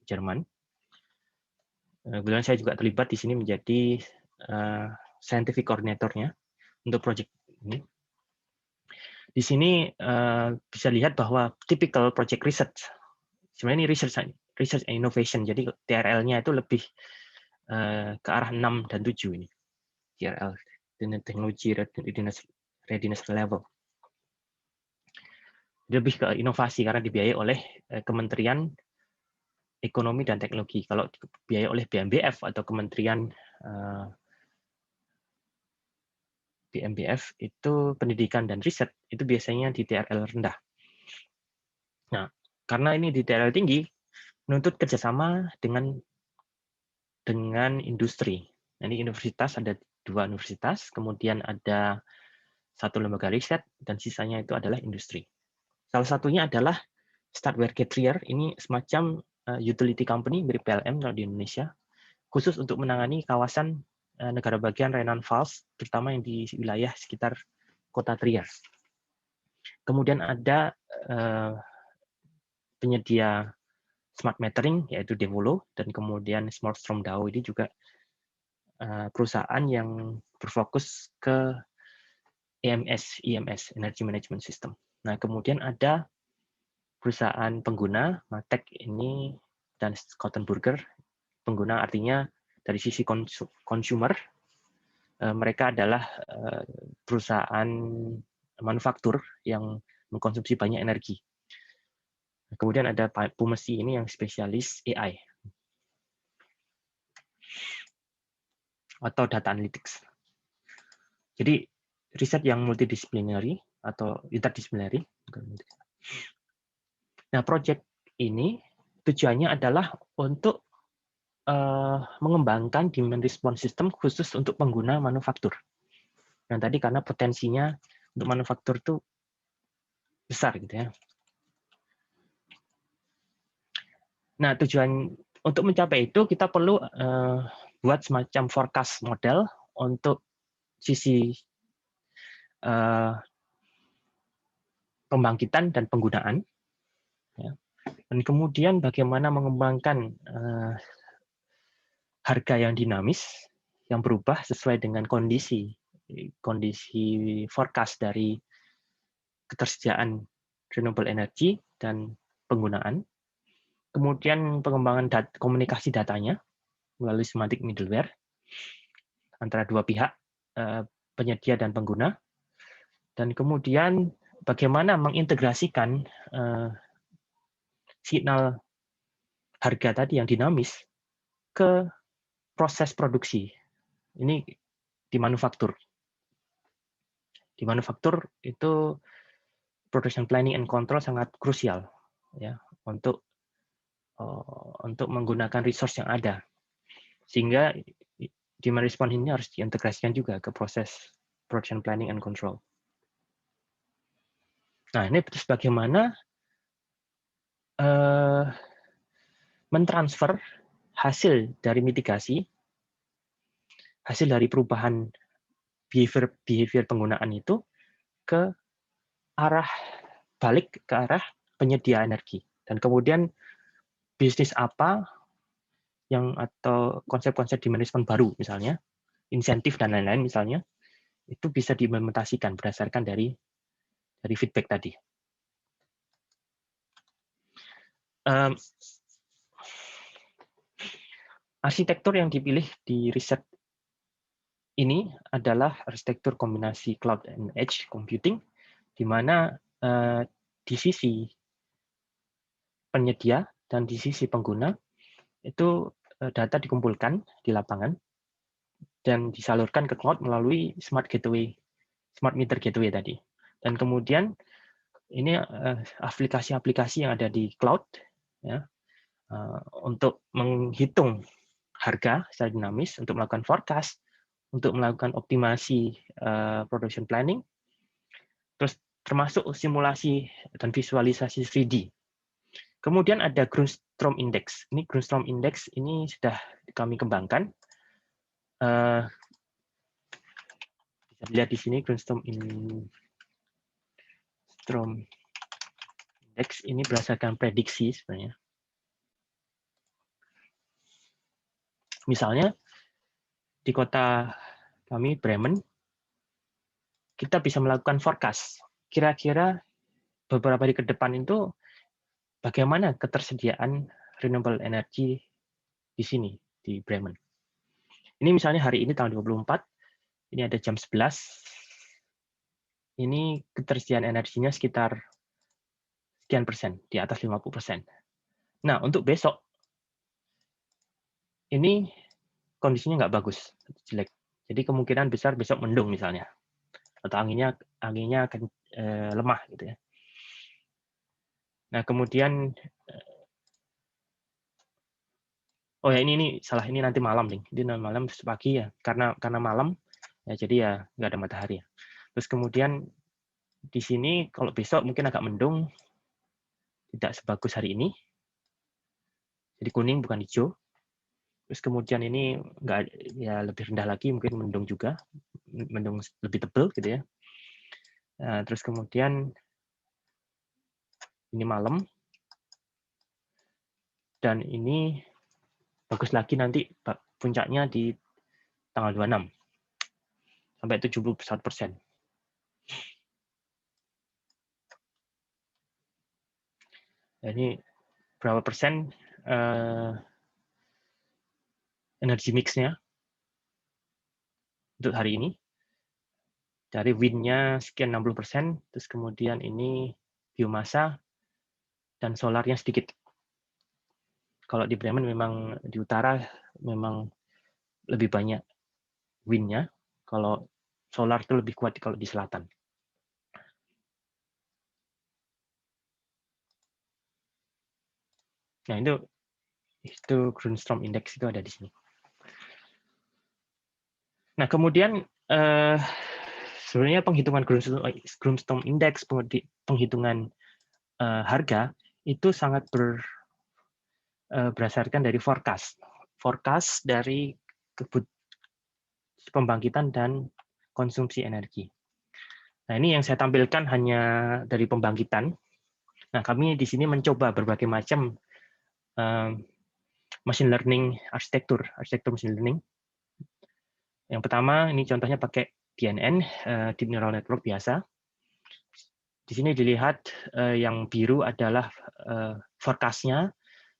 Speaker 4: Jerman. Kebetulan saya juga terlibat di sini menjadi scientific coordinator-nya untuk project ini. Di sini bisa lihat bahwa typical project research, sebenarnya ini research and innovation, jadi TRL-nya itu lebih ke arah 6 dan 7 ini. TRL, Technology Readiness Level. Lebih ke inovasi karena dibiayai oleh Kementerian Ekonomi dan Teknologi. Kalau dibiayai oleh BMBF atau Kementerian BMBF itu pendidikan dan riset, itu biasanya di TRL rendah. Nah, karena ini di TRL tinggi, menuntut kerjasama dengan industri. Nah, ini universitas, ada 2 universitas, kemudian ada 1 lembaga riset, dan sisanya itu adalah industri. Salah satunya adalah Startware Carrier, ini semacam utility company mirip PLM kalau di Indonesia, khusus untuk menangani kawasan negara bagian Rheinland-Pfalz, terutama yang di wilayah sekitar kota Trier. Kemudian ada penyedia smart metering, yaitu Devolo, dan kemudian Smart-Strom DAO ini juga perusahaan yang berfokus ke EMS, Energy Management System. Nah, kemudian ada perusahaan pengguna, Matek ini, dan Scottenburger. Pengguna artinya dari sisi consumer, mereka adalah perusahaan manufaktur yang mengkonsumsi banyak energi. Kemudian ada Pumesi ini yang spesialis AI atau data analytics. Jadi riset yang multidisciplinary atau interdisciplinary. Nah, project ini tujuannya adalah untuk mengembangkan demand response system khusus untuk pengguna manufaktur. Nah, tadi karena potensinya untuk manufaktur itu besar gitu ya. Nah, tujuan untuk mencapai itu kita perlu buat semacam forecast model untuk sisi pembangkitan dan penggunaan. Ya. Dan kemudian bagaimana mengembangkan harga yang dinamis, yang berubah sesuai dengan kondisi forecast dari ketersediaan renewable energy dan penggunaan. Kemudian pengembangan komunikasi datanya melalui semantic middleware antara 2 pihak, penyedia dan pengguna. Dan kemudian bagaimana mengintegrasikan signal harga tadi yang dinamis ke proses produksi. Ini di manufaktur. Di manufaktur itu production planning and control sangat krusial ya untuk menggunakan resource yang ada. Sehingga demand response ini harus diintegrasikan juga ke proses production planning and control. Nah, ini terus bagaimana mentransfer hasil dari mitigasi, hasil dari perubahan behavior penggunaan itu ke arah balik ke arah penyedia energi. Dan kemudian bisnis apa yang atau konsep-konsep demand response baru misalnya, insentif dan lain-lain misalnya, itu bisa diimplementasikan berdasarkan dari feedback tadi. Arsitektur yang dipilih di riset ini adalah arsitektur kombinasi cloud and edge computing, di mana di sisi penyedia dan di sisi pengguna itu data dikumpulkan di lapangan dan disalurkan ke cloud melalui smart meter gateway tadi. Dan kemudian ini aplikasi-aplikasi yang ada di cloud ya, untuk menghitung harga secara dinamis, untuk melakukan forecast, untuk melakukan optimasi production planning, terus termasuk simulasi dan visualisasi 3D. Kemudian ada Grunstrom Index. Ini Grunstrom Index ini sudah kami kembangkan. Bisa dilihat di sini Grunstrom Index ini berdasarkan prediksi sebenarnya. Misalnya di kota kami Bremen, kita bisa melakukan forecast. Kira-kira beberapa hari ke depan itu bagaimana ketersediaan renewable energy di sini, di Bremen. Ini misalnya hari ini tanggal 24, ini ada jam 11, ini ketersediaan energinya sekitar sekian persen, di atas 50%. Nah, untuk besok, ini kondisinya nggak bagus, jelek. Jadi kemungkinan besar besok mendung misalnya, atau anginnya akan lemah gitu ya. Nah, kemudian oh ya ini salah, ini nanti malam nih. Ini malam terus pagi ya. Karena malam ya, jadi ya nggak ada matahari ya. Terus kemudian di sini kalau besok mungkin agak mendung, tidak sebagus hari ini. Jadi kuning bukan hijau. Terus kemudian ini nggak, ya lebih rendah lagi, mungkin mendung juga, mendung lebih tebal gitu ya. Nah, terus kemudian ini malam, dan ini bagus lagi nanti puncaknya di tanggal 26 sampai 71%. Ini berapa persen energi mix-nya untuk hari ini. Dari wind-nya sekian 60%, terus kemudian ini biomasa, dan solarnya sedikit. Kalau di Bremen memang di utara memang lebih banyak wind-nya, kalau solar itu lebih kuat kalau di selatan. Nah, itu Grundstorm Index itu ada di sini. Nah, kemudian sebenarnya penghitungan Grundstorm Index, penghitungan harga itu sangat berdasarkan dari forecast dari pembangkitan dan konsumsi energi. Nah, ini yang saya tampilkan hanya dari pembangkitan. Nah, kami di sini mencoba berbagai macam machine learning arsitektur machine learning. Yang pertama, ini contohnya pakai DNN, Deep Neural Network biasa. Di sini dilihat yang biru adalah forecast-nya,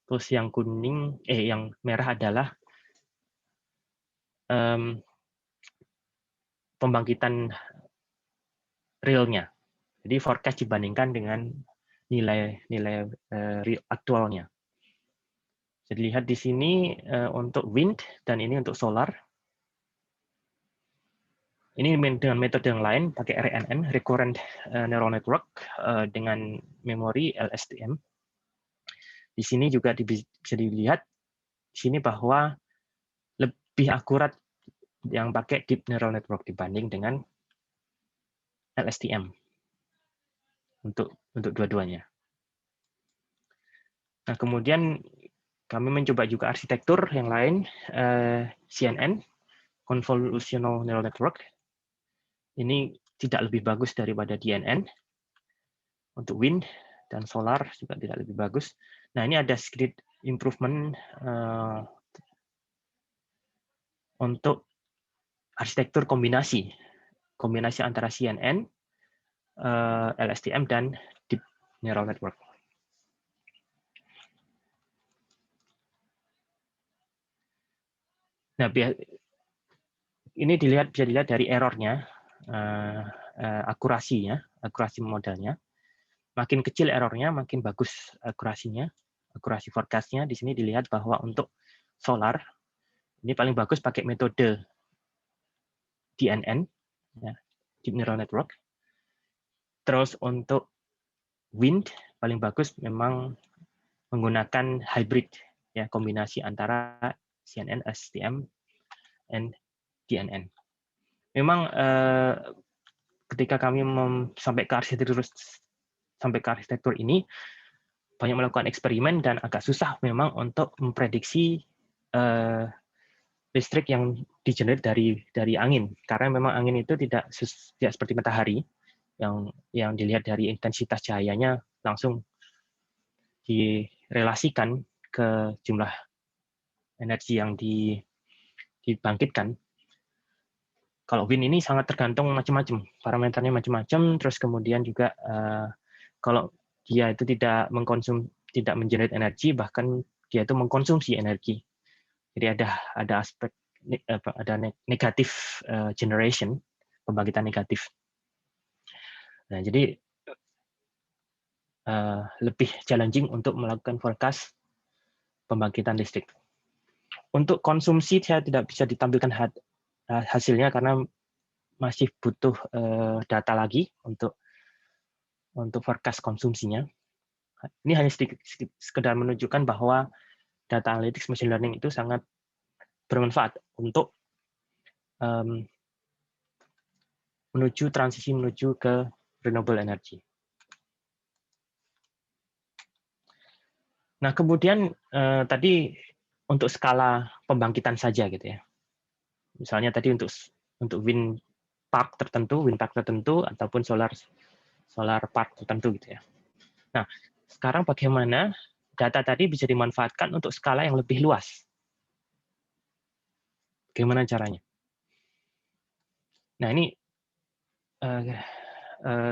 Speaker 4: terus yang yang merah adalah pembangkitan realnya. Jadi forecast dibandingkan dengan nilai aktualnya. Jadi lihat di sini untuk wind dan ini untuk solar. Ini dengan metode yang lain, pakai RNN, Recurrent Neural Network, dengan memori LSTM. Di sini juga bisa dilihat di sini bahwa lebih akurat yang pakai Deep Neural Network dibanding dengan LSTM untuk dua-duanya. Nah, kemudian kami mencoba juga arsitektur yang lain, CNN, Convolutional Neural Network. Ini tidak lebih bagus daripada DNN. Untuk wind dan solar juga tidak lebih bagus. Nah, ini ada sedikit improvement untuk arsitektur kombinasi antara CNN, LSTM, dan Deep Neural Network. Nah, ini bisa dilihat dari errornya, akurasi modelnya. Makin kecil errornya, makin bagus akurasi forecast-nya. Di sini dilihat bahwa untuk solar, ini paling bagus pakai metode DNN, ya, Deep Neural Network. Terus untuk wind, paling bagus memang menggunakan hybrid, ya, kombinasi antara CNN, STM, dan DNN. Memang ketika kami sampai ke arsitektur ini, banyak melakukan eksperimen dan agak susah memang untuk memprediksi listrik yang digenerate dari angin, karena memang angin itu tidak seperti matahari yang dilihat dari intensitas cahayanya langsung direlasikan ke jumlah energi yang dibangkitkan. Kalau wind ini sangat tergantung macam-macam, parameternya macam-macam. Terus kemudian juga kalau dia itu tidak mengenerate energi, bahkan dia itu mengkonsumsi energi. Jadi ada aspek negatif generation, pembangkitan negatif. Nah, jadi lebih challenging untuk melakukan forecast pembangkitan listrik. Untuk konsumsi saya tidak bisa ditampilkan hasilnya karena masih butuh data lagi untuk forecast konsumsinya. Ini hanya sekedar menunjukkan bahwa data analytics machine learning itu sangat bermanfaat untuk transisi menuju ke renewable energy. Nah, kemudian tadi untuk skala pembangkitan saja gitu ya. Misalnya tadi untuk wind park tertentu ataupun solar park tertentu gitu ya. Nah, sekarang bagaimana data tadi bisa dimanfaatkan untuk skala yang lebih luas? Bagaimana caranya? Nah, ini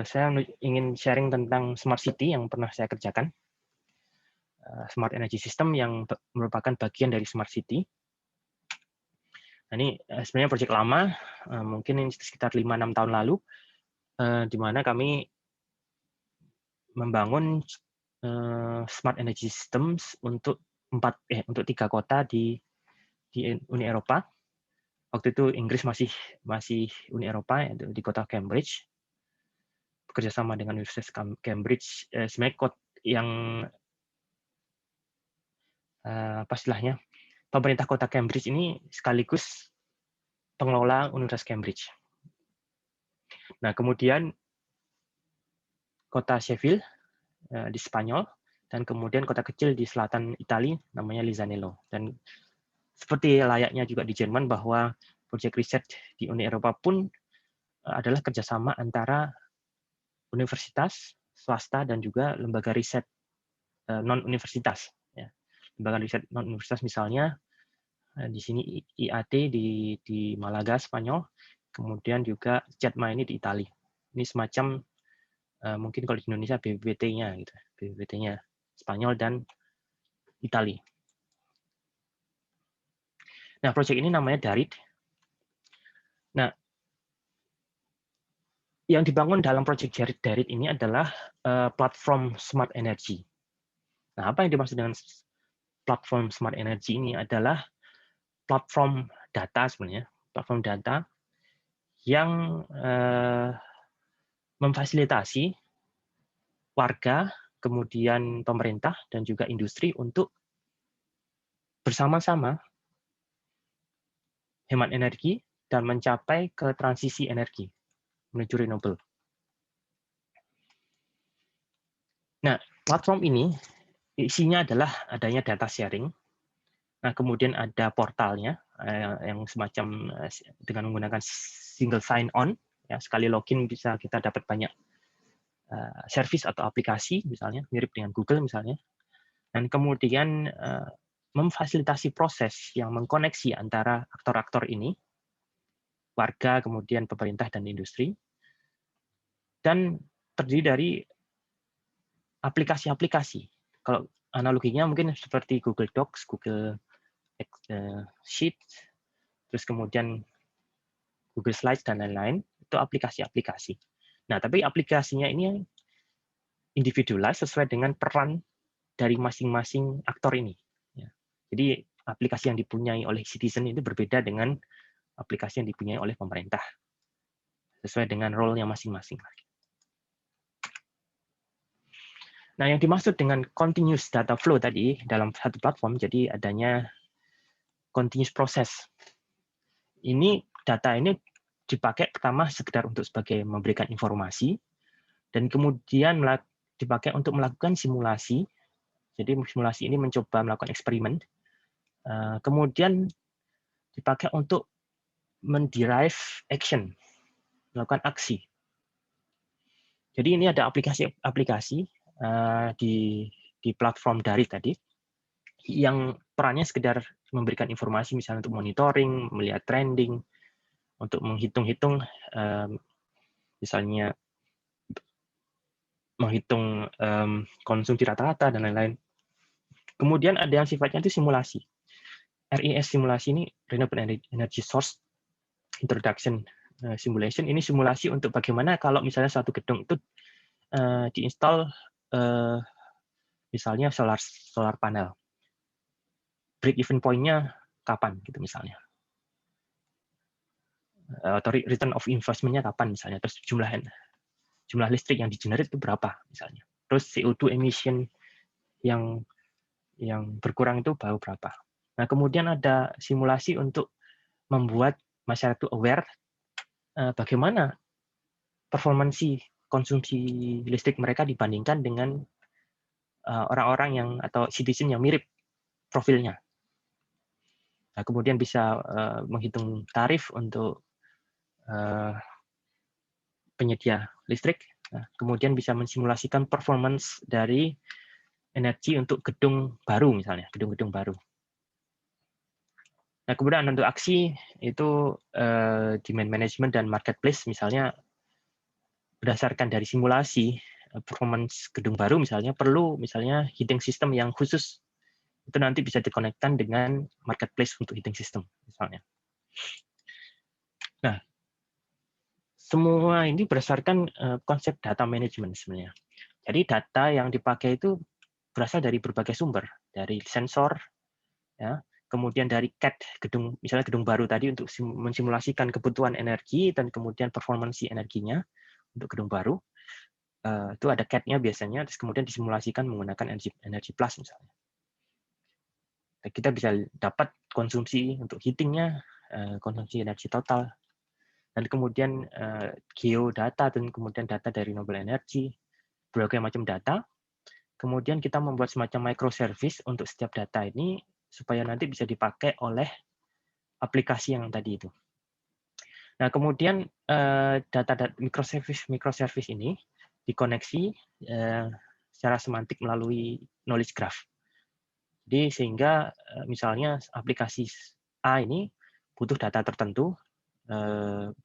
Speaker 4: saya ingin sharing tentang smart city yang pernah saya kerjakan. Smart energy system yang merupakan bagian dari smart city. Nah, ini sebenarnya proyek lama, mungkin ini sekitar 5-6 tahun lalu, di mana kami membangun smart energy systems untuk 3 kota di Uni Eropa. Waktu itu Inggris masih Uni Eropa, yaitu di kota Cambridge, bekerja sama dengan Universitas Cambridge. Sebenarnya yang apa istilahnya, pemerintah kota Cambridge ini sekaligus pengelola Universitas Cambridge. Nah, kemudian kota Sheffield di Spanyol, dan kemudian kota kecil di selatan Italia namanya Lisanello. Dan seperti layaknya juga di Jerman, bahwa proyek riset di Uni Eropa pun adalah kerjasama antara universitas, swasta, dan juga lembaga riset non-universitas. Lembaga riset non-universitas misalnya di sini IAT di Malaga, Spanyol, kemudian juga CETMA ini di Italia. Ini semacam mungkin kalau di Indonesia BPPT-nya gitu, BPPT-nya Spanyol dan Italia. Nah, proyek ini namanya DARIT. Nah, yang dibangun dalam proyek DARIT ini adalah platform smart energy. Nah, apa yang dimaksud dengan platform smart energy ini adalah platform data sebenarnya, platform data yang memfasilitasi warga, kemudian pemerintah, dan juga industri untuk bersama-sama hemat energi dan mencapai ke transisi energi menuju renewable. Nah, platform ini isinya adalah adanya data sharing. Nah, kemudian ada portalnya yang semacam dengan menggunakan single sign-on. Ya, sekali login bisa kita dapat banyak service atau aplikasi, misalnya mirip dengan Google misalnya. Dan kemudian memfasilitasi proses yang mengkoneksi antara aktor-aktor ini, warga, kemudian pemerintah dan industri, dan terdiri dari aplikasi-aplikasi. Kalau analoginya mungkin seperti Google Docs, Google Sheets, terus kemudian Google Slides dan lain-lain, itu aplikasi-aplikasi. Nah, tapi aplikasinya ini individualized sesuai dengan peran dari masing-masing aktor ini. Jadi aplikasi yang dipunyai oleh citizen itu berbeda dengan aplikasi yang dipunyai oleh pemerintah, sesuai dengan role-nya masing-masing. Nah, yang dimaksud dengan continuous data flow tadi dalam satu platform, jadi adanya continuous process. Ini data ini dipakai pertama sekedar untuk sebagai memberikan informasi, dan kemudian dipakai untuk melakukan simulasi. Jadi simulasi ini mencoba melakukan eksperimen. Kemudian dipakai untuk menderive action, melakukan aksi. Jadi ini ada aplikasi-aplikasi di platform DARIT tadi, yang perannya sekedar memberikan informasi, misalnya untuk monitoring, melihat trending, untuk menghitung-hitung misalnya menghitung konsumsi rata-rata dan lain-lain. Kemudian ada yang sifatnya itu simulasi. RIS simulasi ini Renewable Energy Source Introduction Simulation. Ini simulasi untuk bagaimana kalau misalnya suatu gedung itu diinstal misalnya solar panel. Break even point-nya kapan gitu misalnya. Atau return of investment-nya kapan misalnya. Terus jumlah listrik yang di-generate itu berapa misalnya. Terus CO2 emission yang berkurang itu baru berapa. Nah, kemudian ada simulasi untuk membuat masyarakat itu aware bagaimana performansi konsumsi listrik mereka dibandingkan dengan orang-orang yang atau citizen yang mirip profilnya. Nah, kemudian bisa menghitung tarif untuk penyedia listrik. Nah, kemudian bisa mensimulasikan performance dari energi untuk gedung baru misalnya, gedung-gedung baru. Nah, kemudian untuk aksi itu demand management dan marketplace misalnya berdasarkan dari simulasi performance gedung baru misalnya perlu misalnya heating system yang khusus. Itu nanti bisa dikonekkan dengan marketplace untuk heating system misalnya. Nah, semua ini berdasarkan konsep data management sebenarnya. Jadi data yang dipakai itu berasal dari berbagai sumber, dari sensor, ya, kemudian dari CAD gedung, misalnya gedung baru tadi untuk mensimulasikan kebutuhan energi dan kemudian performansi energinya untuk gedung baru. Itu ada CAD-nya biasanya, terus kemudian disimulasikan menggunakan energi plus misalnya. Dan kita bisa dapat konsumsi untuk heating-nya, konsumsi energi total, dan kemudian geodata dan kemudian data dari renewable energy, berbagai macam data. Kemudian kita membuat semacam microservice untuk setiap data ini supaya nanti bisa dipakai oleh aplikasi yang tadi itu. Nah, kemudian data microservice ini dikoneksi secara semantik melalui knowledge graph. Jadi sehingga misalnya aplikasi A ini butuh data tertentu,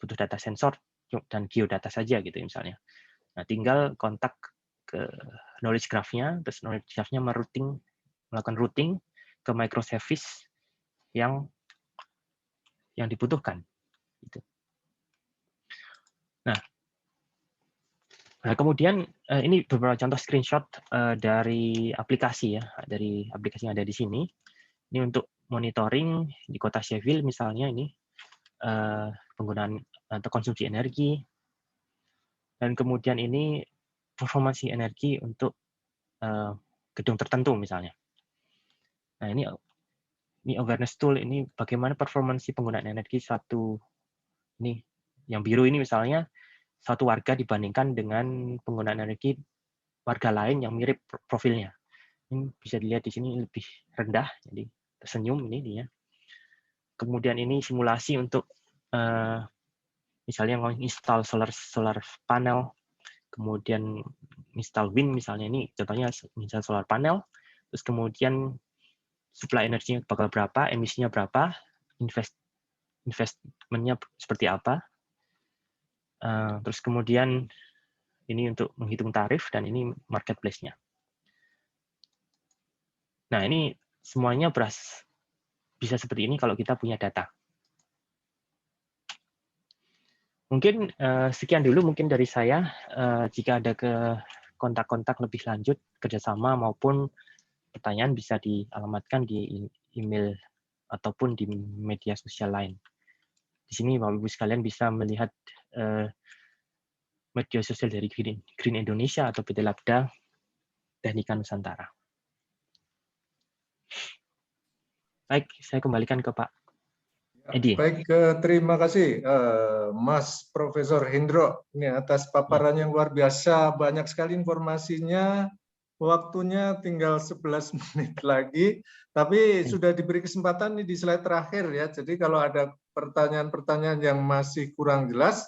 Speaker 4: butuh data sensor dan geodata saja gitu misalnya. Nah, tinggal kontak ke knowledge graph-nya, terus knowledge graph-nya melakukan routing ke microservice yang dibutuhkan. Gitu. Nah, kemudian ini beberapa contoh screenshot dari aplikasi ya, dari aplikasi yang ada di sini. Ini untuk monitoring di kota Sheffield misalnya ini penggunaan atau konsumsi energi, dan kemudian ini performansi energi untuk gedung tertentu misalnya. Nah, ini awareness tool ini bagaimana performansi penggunaan energi satu ini yang biru ini misalnya satu warga dibandingkan dengan penggunaan energi warga lain yang mirip profilnya. Ini bisa dilihat di sini lebih rendah, jadi tersenyum ini dia. Kemudian ini simulasi untuk misalnya menginstal solar panel, kemudian install wind misalnya, ini contohnya misal solar panel, terus kemudian supply energinya bakal berapa, emisinya berapa, investmentnya seperti apa, terus kemudian ini untuk menghitung tarif, dan ini marketplace-nya. Nah, ini semuanya bisa seperti ini kalau kita punya data. Mungkin sekian dulu mungkin dari saya. Jika ada kontak-kontak lebih lanjut, kerjasama maupun pertanyaan bisa dialamatkan di email ataupun di media sosial lain. Di sini Bapak Ibu sekalian bisa melihat media sosial dari Green Indonesia atau PT Labda Teknika Nusantara. Baik, saya kembalikan ke Pak Edi.
Speaker 1: Baik, terima kasih Mas Profesor Hendro ini atas paparan yang luar biasa, banyak sekali informasinya. Waktunya tinggal 11 menit lagi, tapi sudah diberi kesempatan di slide terakhir ya. Jadi kalau ada pertanyaan-pertanyaan yang masih kurang jelas,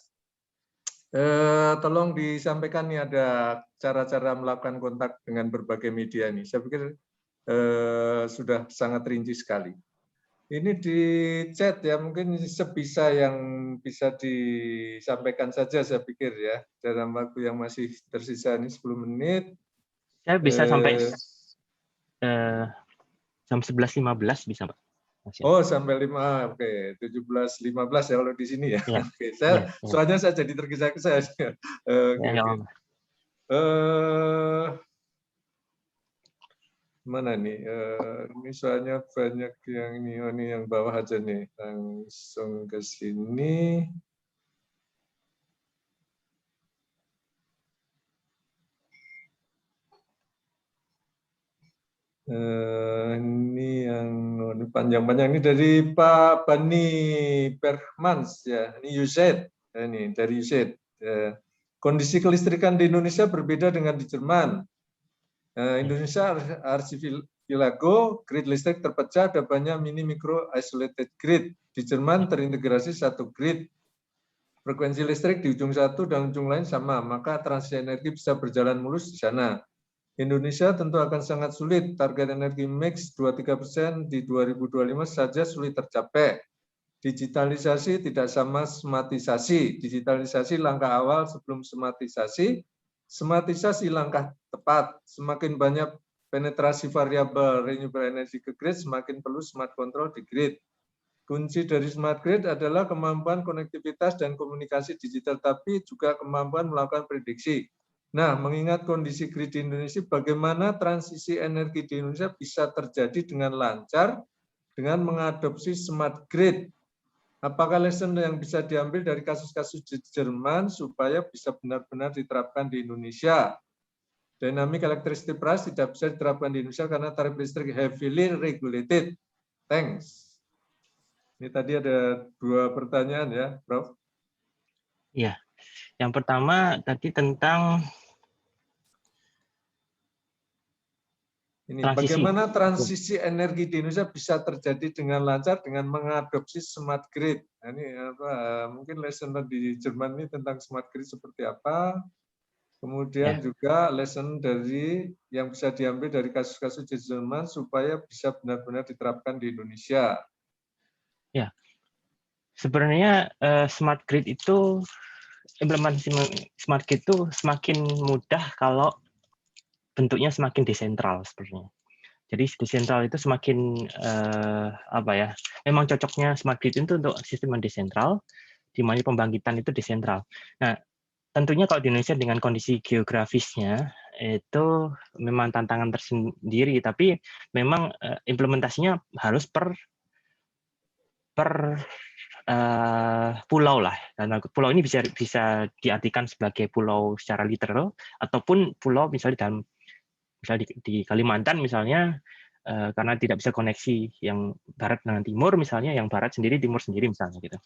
Speaker 1: tolong disampaikan nih, ada cara-cara melakukan kontak dengan berbagai media nih. Saya pikir sudah sangat rinci sekali. Ini di chat ya, mungkin sebisa yang bisa disampaikan saja saya pikir ya, dalam waktu yang masih tersisa ini 10 menit.
Speaker 4: Saya bisa sampai jam 11.15 bisa, Pak.
Speaker 1: Oh, sampai 5, oke. 17.15 ya kalau di sini ya.
Speaker 4: Iya,
Speaker 1: Oke,
Speaker 4: iya, iya.
Speaker 1: soalnya saya jadi tergesa-gesa. Oke,
Speaker 4: Ya,
Speaker 1: oke. Mana nih? Ini soalnya banyak yang ini, oh, ini yang bawah aja nih. Langsung ke sini. Ini yang ini panjang-panjang, ini dari Pak Bani Permans ya. Ini UZ, ini dari UZ. Kondisi kelistrikan di Indonesia berbeda dengan di Jerman. Indonesia Archipelago, grid listrik terpecah, ada banyak mini mikro isolated grid. Di Jerman terintegrasi satu grid. Frekuensi listrik di ujung satu dan ujung lain sama, maka transisi energi bisa berjalan mulus di sana. Indonesia tentu akan sangat sulit, target energi mix 23% di 2025 saja sulit tercapai. Digitalisasi tidak sama sematisasi. Digitalisasi langkah awal sebelum sematisasi. Sematisasi langkah tepat. Semakin banyak penetrasi variabel renewable energy ke grid, semakin perlu smart control di grid. Kunci dari smart grid adalah kemampuan konektivitas dan komunikasi digital, tapi juga kemampuan melakukan prediksi. Nah, mengingat kondisi grid di Indonesia, bagaimana transisi energi di Indonesia bisa terjadi dengan lancar dengan mengadopsi smart grid? Apakah lesson yang bisa diambil dari kasus-kasus di Jerman supaya bisa benar-benar diterapkan di Indonesia? Dynamic electricity price tidak bisa diterapkan di Indonesia karena tarif listrik heavily regulated. Thanks. Ini tadi ada 2 pertanyaan ya, Prof.
Speaker 4: Iya. Yang pertama tadi tentang
Speaker 1: Ini
Speaker 4: transisi.
Speaker 1: bagaimana transisi energi di Indonesia bisa terjadi dengan lancar dengan mengadopsi smart grid. Nah, ini apa? Mungkin lesson di Jerman ini tentang smart grid seperti apa. Kemudian juga lesson dari yang bisa diambil dari kasus-kasus di Jerman supaya bisa benar-benar diterapkan di Indonesia.
Speaker 4: Ya, sebenarnya smart grid itu implementasi smart grid itu semakin mudah kalau bentuknya semakin desentral sebenarnya. Jadi desentral itu semakin apa ya? Memang cocoknya smart grid itu untuk sistem yang desentral, di mana pembangkitan itu desentral. Nah, tentunya kalau di Indonesia dengan kondisi geografisnya itu memang tantangan tersendiri, tapi memang implementasinya harus per pulau lah. Karena pulau ini bisa diartikan sebagai pulau secara literal ataupun pulau misalnya di Kalimantan misalnya karena tidak bisa koneksi yang barat dengan timur misalnya, yang barat sendiri timur sendiri misalnya gitu.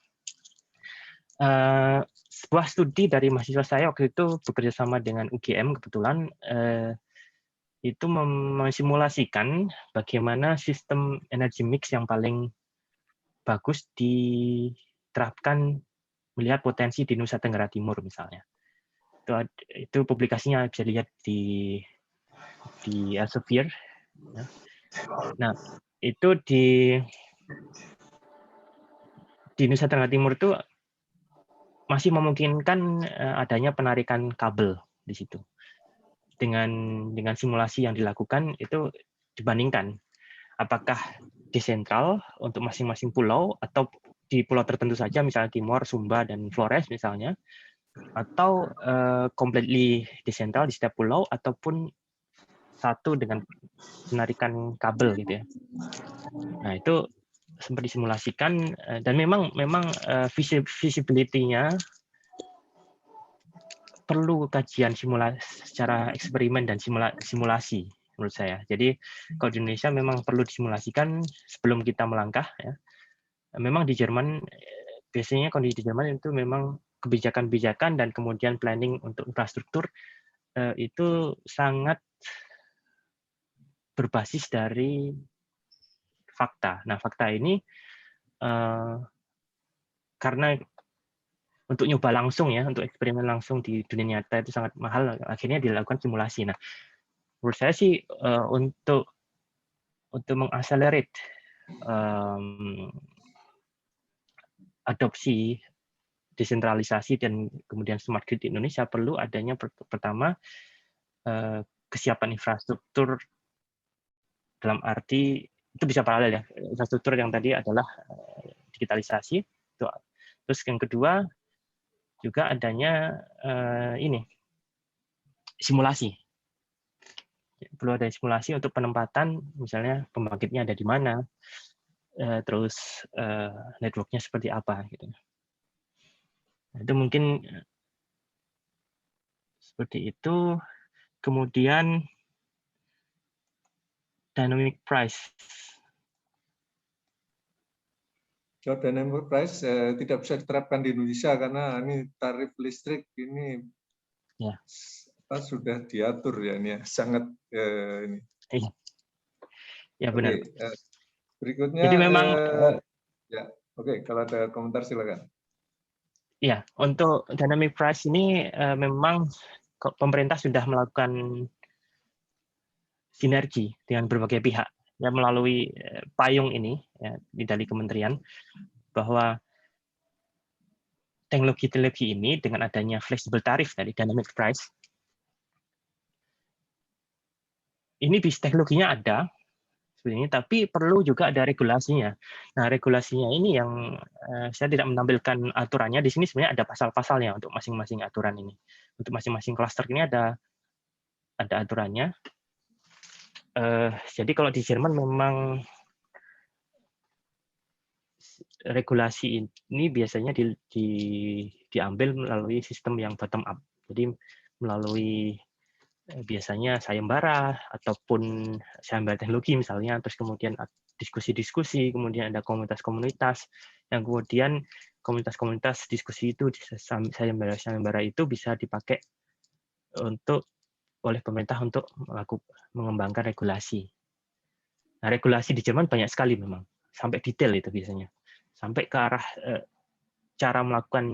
Speaker 4: Sebuah studi dari mahasiswa saya waktu itu bekerja sama dengan UGM kebetulan itu memsimulasikan bagaimana sistem energi mix yang paling bagus diterapkan melihat potensi di Nusa Tenggara Timur misalnya. Itu publikasinya bisa dilihat di Elsevier. Ya. Nah, itu di Nusa Tenggara Timur itu masih memungkinkan adanya penarikan kabel di situ. Dengan simulasi yang dilakukan itu dibandingkan apakah desentral untuk masing-masing pulau atau di pulau tertentu saja misalnya Timor, Sumba dan Flores misalnya, atau completely desentral di setiap pulau ataupun satu dengan penarikan kabel gitu ya. Nah, itu sempat disimulasikan dan memang visibility-nya perlu kajian simulasi secara eksperimen dan simulasi menurut saya. Jadi kalau di Indonesia memang perlu disimulasikan sebelum kita melangkah ya. Memang di Jerman biasanya kondisi di Jerman itu memang kebijakan-kebijakan dan kemudian planning untuk infrastruktur itu sangat berbasis dari fakta. Nah, fakta ini karena untuk nyoba langsung ya, untuk eksperimen langsung di dunia nyata itu sangat mahal, akhirnya dilakukan simulasi. Nah, menurut saya sih untuk mengaccelerate adopsi desentralisasi dan kemudian smart grid di Indonesia, perlu adanya pertama kesiapan infrastruktur, dalam arti itu bisa paralel ya, infrastruktur yang tadi adalah digitalisasi, terus yang kedua juga adanya simulasi. Perlu ada simulasi untuk penempatan, misalnya pembangkitnya ada di mana, terus networknya seperti apa gitu. Nah, itu mungkin seperti itu. Kemudian dynamic price.
Speaker 1: Kalau dynamic price tidak bisa diterapkan di Indonesia karena ini tarif listrik ini
Speaker 4: Ya.
Speaker 1: Sudah diatur ya ini ya, sangat ini.
Speaker 4: Ya benar.
Speaker 1: Berikutnya.
Speaker 4: Jadi memang
Speaker 1: ya, oke, kalau ada komentar silakan.
Speaker 4: Ya, untuk dynamic price ini memang pemerintah sudah melakukan sinergi dengan berbagai pihak ya, melalui payung ini ya, dari kementerian, bahwa teknologi-teknologi ini dengan adanya flexible tarif dari dynamic price, ini teknologinya ada sebenarnya, tapi perlu juga ada regulasinya. Nah, regulasinya ini yang saya tidak menampilkan aturannya di sini. Sebenarnya ada pasal-pasalnya untuk masing-masing aturan ini. Untuk masing-masing klaster ini ada aturannya. Jadi kalau di Jerman memang regulasi ini biasanya diambil melalui sistem yang bottom up. Jadi melalui biasanya sayembara ataupun sayembara teknologi misalnya, terus kemudian diskusi-diskusi, kemudian ada komunitas-komunitas yang kemudian komunitas-komunitas diskusi itu, sayembara itu bisa dipakai oleh pemerintah untuk mengembangkan regulasi. Nah, regulasi di Jerman banyak sekali memang, sampai detail itu biasanya. Sampai ke arah cara melakukan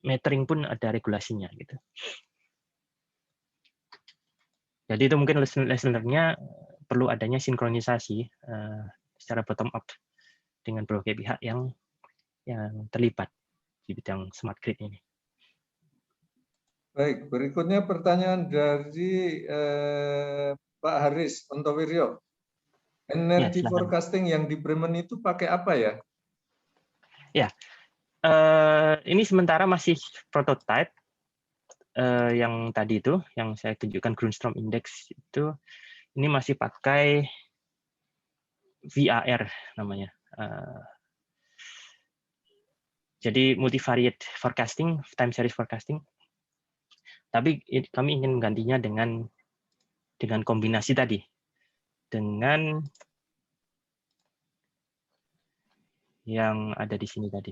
Speaker 4: metering pun ada regulasinya gitu. Jadi itu mungkin lesson learn-nya perlu adanya sinkronisasi secara bottom up dengan berbagai pihak yang terlibat di bidang smart grid ini.
Speaker 1: Baik, berikutnya pertanyaan dari Pak Haris Ontowiryo. Energi forecasting yang di Bremen itu pakai apa ya?
Speaker 4: Ya, ini sementara masih prototype. Yang tadi itu, yang saya tunjukkan Grundstrom Index itu, ini masih pakai VAR namanya. Jadi multivariate forecasting, time series forecasting. Tapi kami ingin menggantinya dengan kombinasi tadi, dengan yang ada di sini tadi.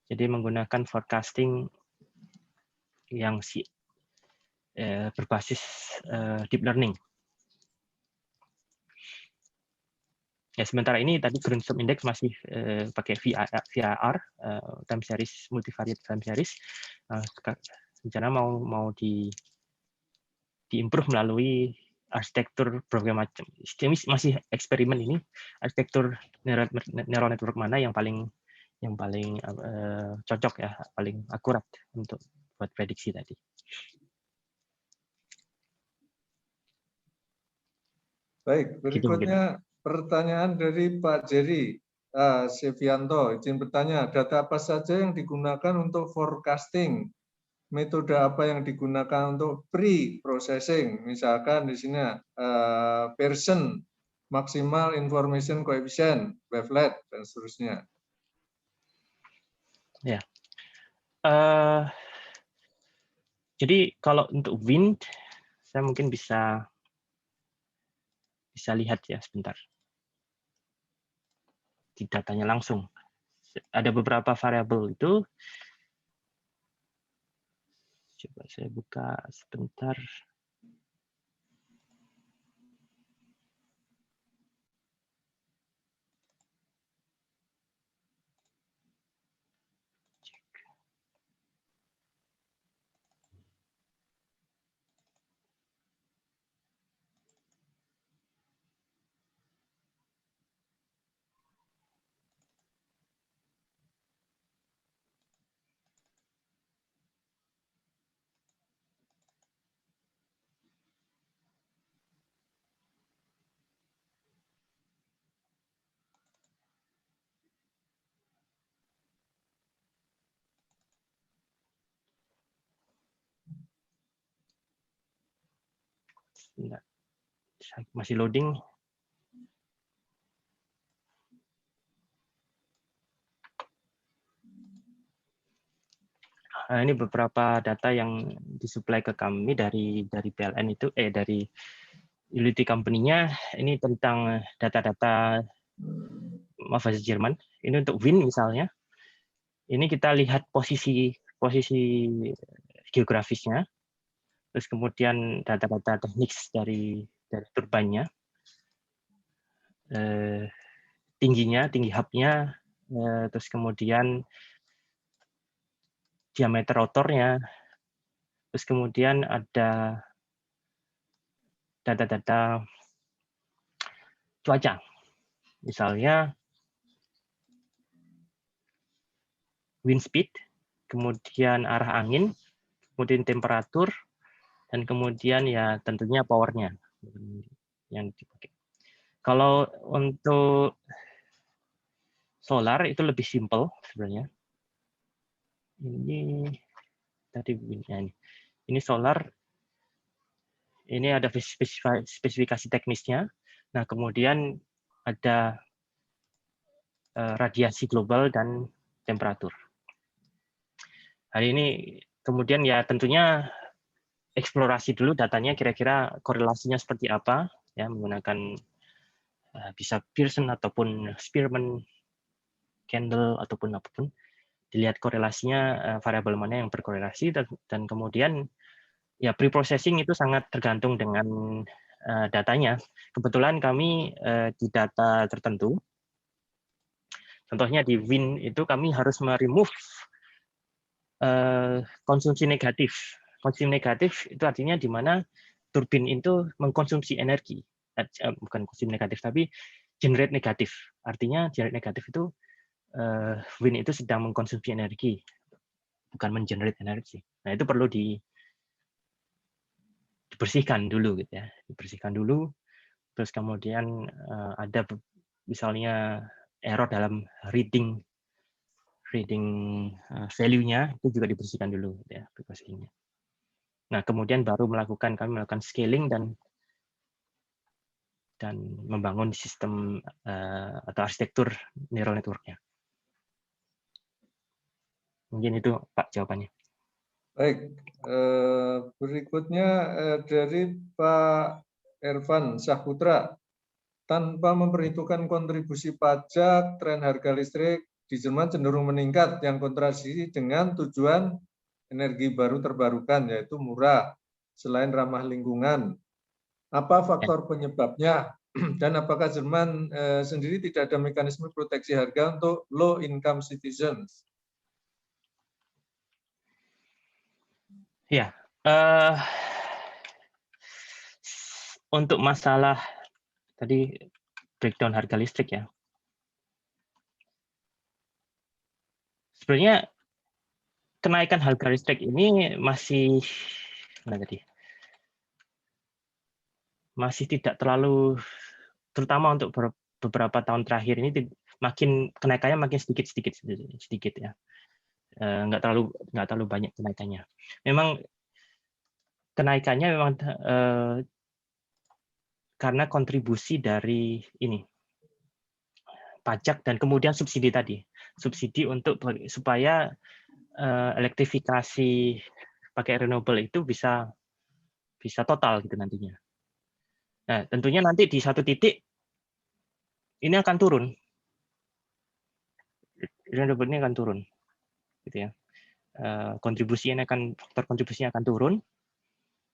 Speaker 4: Jadi menggunakan forecasting yang berbasis deep learning. Ya, sementara ini tadi Grundstrom Index masih pakai VAR, time series, multivariate time series. Rencana mau diimprove melalui arsitektur program macam. Masih eksperimen ini, arsitektur neural network mana yang paling cocok ya, paling akurat untuk buat prediksi tadi.
Speaker 1: Baik, berikutnya pertanyaan dari Pak Jerry Sevianto. Izin bertanya, data apa saja yang digunakan untuk forecasting? Metode apa yang digunakan untuk pre-processing? Misalkan di sini Pearson, maximal information coefficient, wavelet, dan seterusnya.
Speaker 4: Ya. Jadi kalau untuk wind, saya mungkin bisa lihat ya sebentar di datanya langsung. Ada beberapa variabel itu. Coba saya buka sebentar. Sebentar. Masih loading. Ini beberapa data yang disuplai ke kami dari PLN itu, dari utility company-nya. Ini tentang data-data bahasa Jerman. Ini untuk wind misalnya. Ini kita lihat posisi geografisnya, terus kemudian data-data teknik dari turbinnya, tinggi hubnya, terus kemudian diameter rotornya, terus kemudian ada data-data cuaca, misalnya wind speed, kemudian arah angin, kemudian temperatur, dan kemudian ya tentunya powernya yang dipakai. Kalau untuk solar itu lebih simple sebenarnya. Ini tadi ini solar, ini ada spesifikasi teknisnya. Nah, kemudian ada radiasi global dan temperatur. Hari ini kemudian ya tentunya eksplorasi dulu datanya, kira-kira korelasinya seperti apa, ya menggunakan bisa Pearson ataupun Spearman candle ataupun apapun, dilihat korelasinya variabel mana yang berkorelasi, dan kemudian ya pre-processing itu sangat tergantung dengan datanya. Kebetulan kami di data tertentu, contohnya di wind itu kami harus meremove konsumsi negatif. Konsumsi negatif itu artinya di mana turbin itu mengkonsumsi energi, bukan konsumsi negatif tapi generate negatif. Artinya generate negatif itu wind itu sedang mengkonsumsi energi, bukan mengenerate energi. Nah, itu perlu dibersihkan dulu gitu ya, dibersihkan dulu. Terus kemudian ada misalnya error dalam reading value-nya, itu juga dibersihkan dulu gitu ya, bersihnya. Nah, kemudian baru kami melakukan scaling dan membangun sistem atau arsitektur neural network-nya. Mungkin itu Pak jawabannya.
Speaker 1: Baik, berikutnya dari Pak Ervan Syahputra. Tanpa memperhitungkan kontribusi pajak, tren harga listrik di Jerman cenderung meningkat yang kontradiksi dengan tujuan energi baru terbarukan, yaitu murah, selain ramah lingkungan. Apa faktor penyebabnya? Dan apakah Jerman sendiri tidak ada mekanisme proteksi harga untuk low income citizens?
Speaker 4: Ya, untuk masalah tadi breakdown harga listrik ya. Sebenarnya kenaikan harga listrik ini masih tidak terlalu, terutama untuk beberapa tahun terakhir ini kenaikannya makin sedikit ya. Nggak terlalu banyak kenaikannya. Memang kenaikannya memang karena kontribusi dari ini pajak dan kemudian subsidi tadi, supaya elektrifikasi pakai renewable itu bisa total gitu nantinya. Nah, tentunya nanti di satu titik ini akan turun, renewable ini akan turun, gitu ya. Faktor kontribusinya akan turun,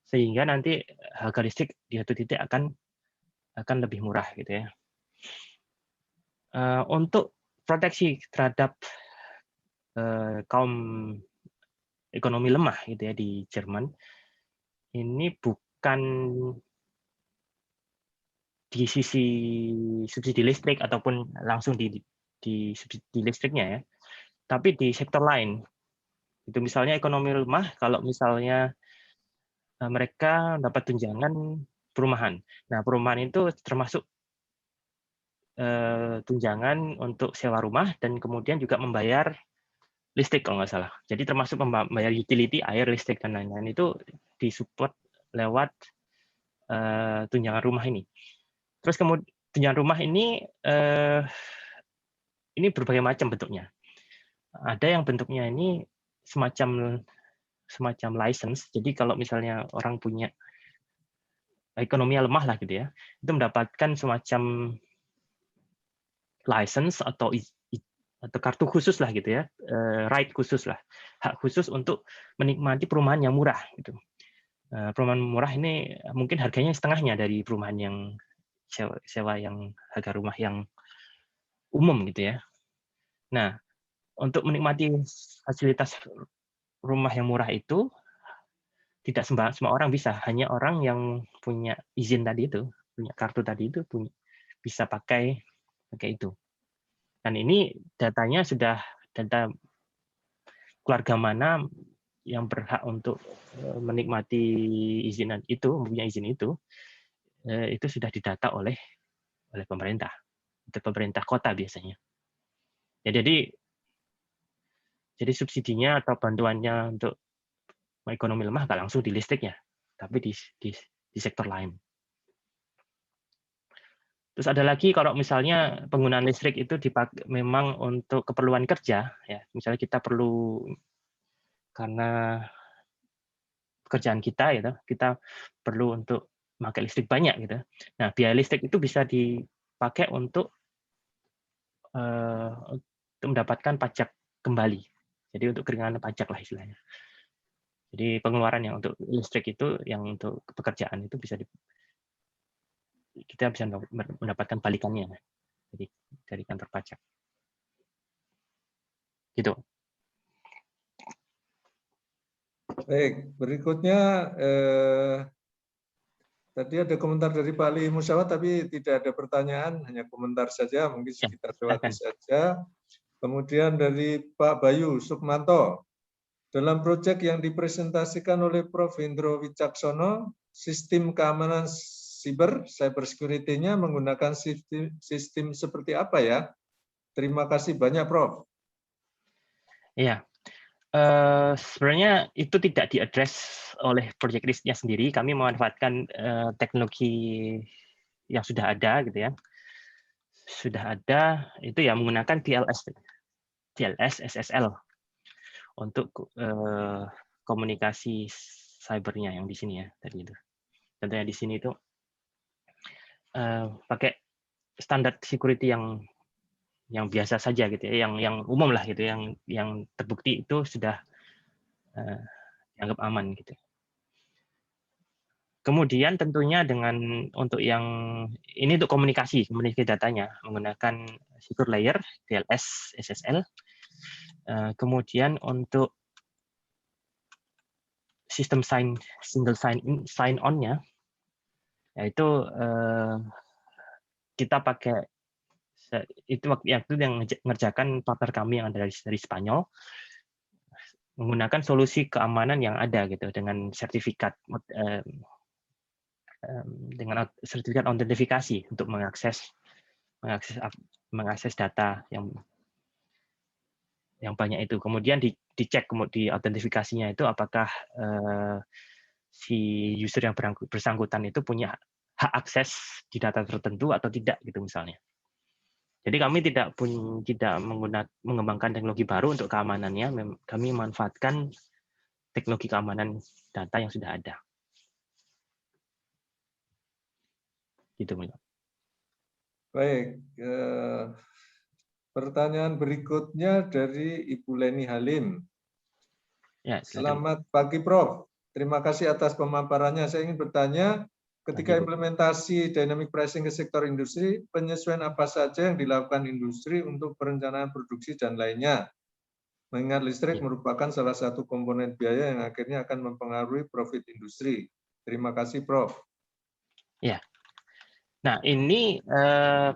Speaker 4: sehingga nanti harga listrik di satu titik akan lebih murah, gitu ya. Untuk proteksi terhadap kaum ekonomi lemah gitu ya di Jerman, ini bukan di sisi subsidi listrik ataupun langsung di subsidi listriknya ya, tapi di sektor lain. Itu misalnya ekonomi lemah, kalau misalnya mereka dapat tunjangan perumahan. Nah, perumahan itu termasuk tunjangan untuk sewa rumah dan kemudian juga membayar listrik kalau nggak salah. Jadi termasuk membayar utility, air, listrik dan lain-lain itu disupport lewat tunjangan rumah ini. Terus kemudian tunjangan rumah ini berbagai macam bentuknya. Ada yang bentuknya ini semacam license. Jadi kalau misalnya orang punya ekonomi lemah lah gitu ya, itu mendapatkan semacam license atau kartu khusus lah gitu ya, right khusus lah, hak khusus untuk menikmati perumahan yang murah gitu. Perumahan murah ini mungkin harganya setengahnya dari perumahan yang sewa yang harga rumah yang umum gitu ya. Nah, untuk menikmati fasilitas rumah yang murah itu tidak semua orang bisa, hanya orang yang punya izin tadi itu, punya kartu tadi itu bisa pakai itu. Dan ini datanya sudah data keluarga mana yang berhak untuk menikmati izin itu, mempunyai izin itu sudah didata oleh pemerintah, itu pemerintah kota biasanya. Ya, jadi subsidinya atau bantuannya untuk ekonomi lemah nggak langsung di listriknya, tapi di sektor lain. Terus ada lagi kalau misalnya penggunaan listrik itu dipakai memang untuk keperluan kerja, ya misalnya kita perlu karena pekerjaan kita, gitu, kita perlu untuk pakai listrik banyak, gitu. Nah, biaya listrik itu bisa dipakai untuk mendapatkan pajak kembali. Jadi untuk keringanan pajak lah istilahnya. Jadi pengeluaran yang untuk listrik itu, yang untuk pekerjaan itu kita bisa mendapatkan balikannya, jadi dari kantor pajak. Gitu.
Speaker 1: Baik, berikutnya tadi ada komentar dari Pak Ali Musyawat, tapi tidak ada pertanyaan, hanya komentar saja, mungkin
Speaker 4: Ya,
Speaker 1: kita lewati
Speaker 4: silakan.
Speaker 1: saja. Kemudian dari Pak Bayu Sukmanto, dalam proyek yang dipresentasikan oleh Prof. Hendro Wicaksono, sistem keamanan cyber security-nya menggunakan sistem seperti apa ya? Terima kasih banyak, Prof.
Speaker 4: Iya. Sebenarnya itu tidak diadres oleh project list-nya sendiri. Kami memanfaatkan teknologi yang sudah ada, gitu ya. Sudah ada itu ya menggunakan TLS SSL untuk komunikasi cybernya yang di sini ya tadi itu. Tentunya di sini itu pakai standar security yang biasa saja gitu ya, yang umum lah gitu, yang terbukti itu sudah dianggap aman gitu. Kemudian tentunya untuk yang ini untuk komunikasi datanya menggunakan secure layer TLS SSL. Kemudian untuk sistem single sign on-nya, yaitu kita pakai itu waktu yang mengerjakan partner kami yang ada dari Spanyol, menggunakan solusi keamanan yang ada gitu dengan sertifikat autentifikasi untuk mengakses data yang banyak itu. Kemudian dicek di autentifikasinya itu apakah si user yang bersangkutan itu punya hak akses di data tertentu atau tidak gitu misalnya. Jadi kami tidak mengembangkan teknologi baru untuk keamanannya, kami memanfaatkan teknologi keamanan data yang sudah ada. Gitu, Mila.
Speaker 1: Baik, pertanyaan berikutnya dari Ibu Leni Halim.
Speaker 4: Ya,
Speaker 1: selamat pagi, Prof. Terima kasih atas pemaparannya. Saya ingin bertanya, ketika implementasi dynamic pricing ke sektor industri, penyesuaian apa saja yang dilakukan industri untuk perencanaan produksi dan lainnya? Mengingat listrik merupakan salah satu komponen biaya yang akhirnya akan mempengaruhi profit industri. Terima kasih, Prof.
Speaker 4: Ya. Nah, ini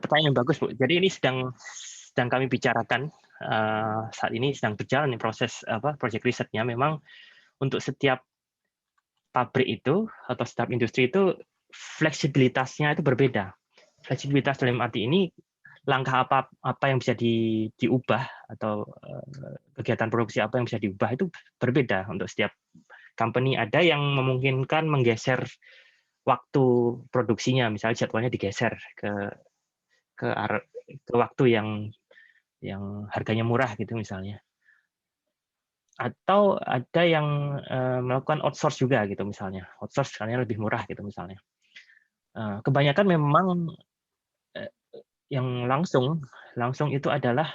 Speaker 4: pertanyaan yang bagus, Bu. Jadi ini sedang kami bicarakan saat ini, sedang berjalan proses project risetnya. Memang untuk setiap pabrik itu atau setiap industri itu fleksibilitasnya itu berbeda. Fleksibilitas dalam arti ini langkah apa yang bisa diubah atau kegiatan produksi apa yang bisa diubah itu berbeda untuk setiap company. Ada yang memungkinkan menggeser waktu produksinya, misalnya jadwalnya digeser ke waktu yang harganya murah gitu misalnya. Atau ada yang melakukan outsource juga gitu misalnya. Outsource karena lebih murah gitu misalnya. Kebanyakan memang yang langsung itu adalah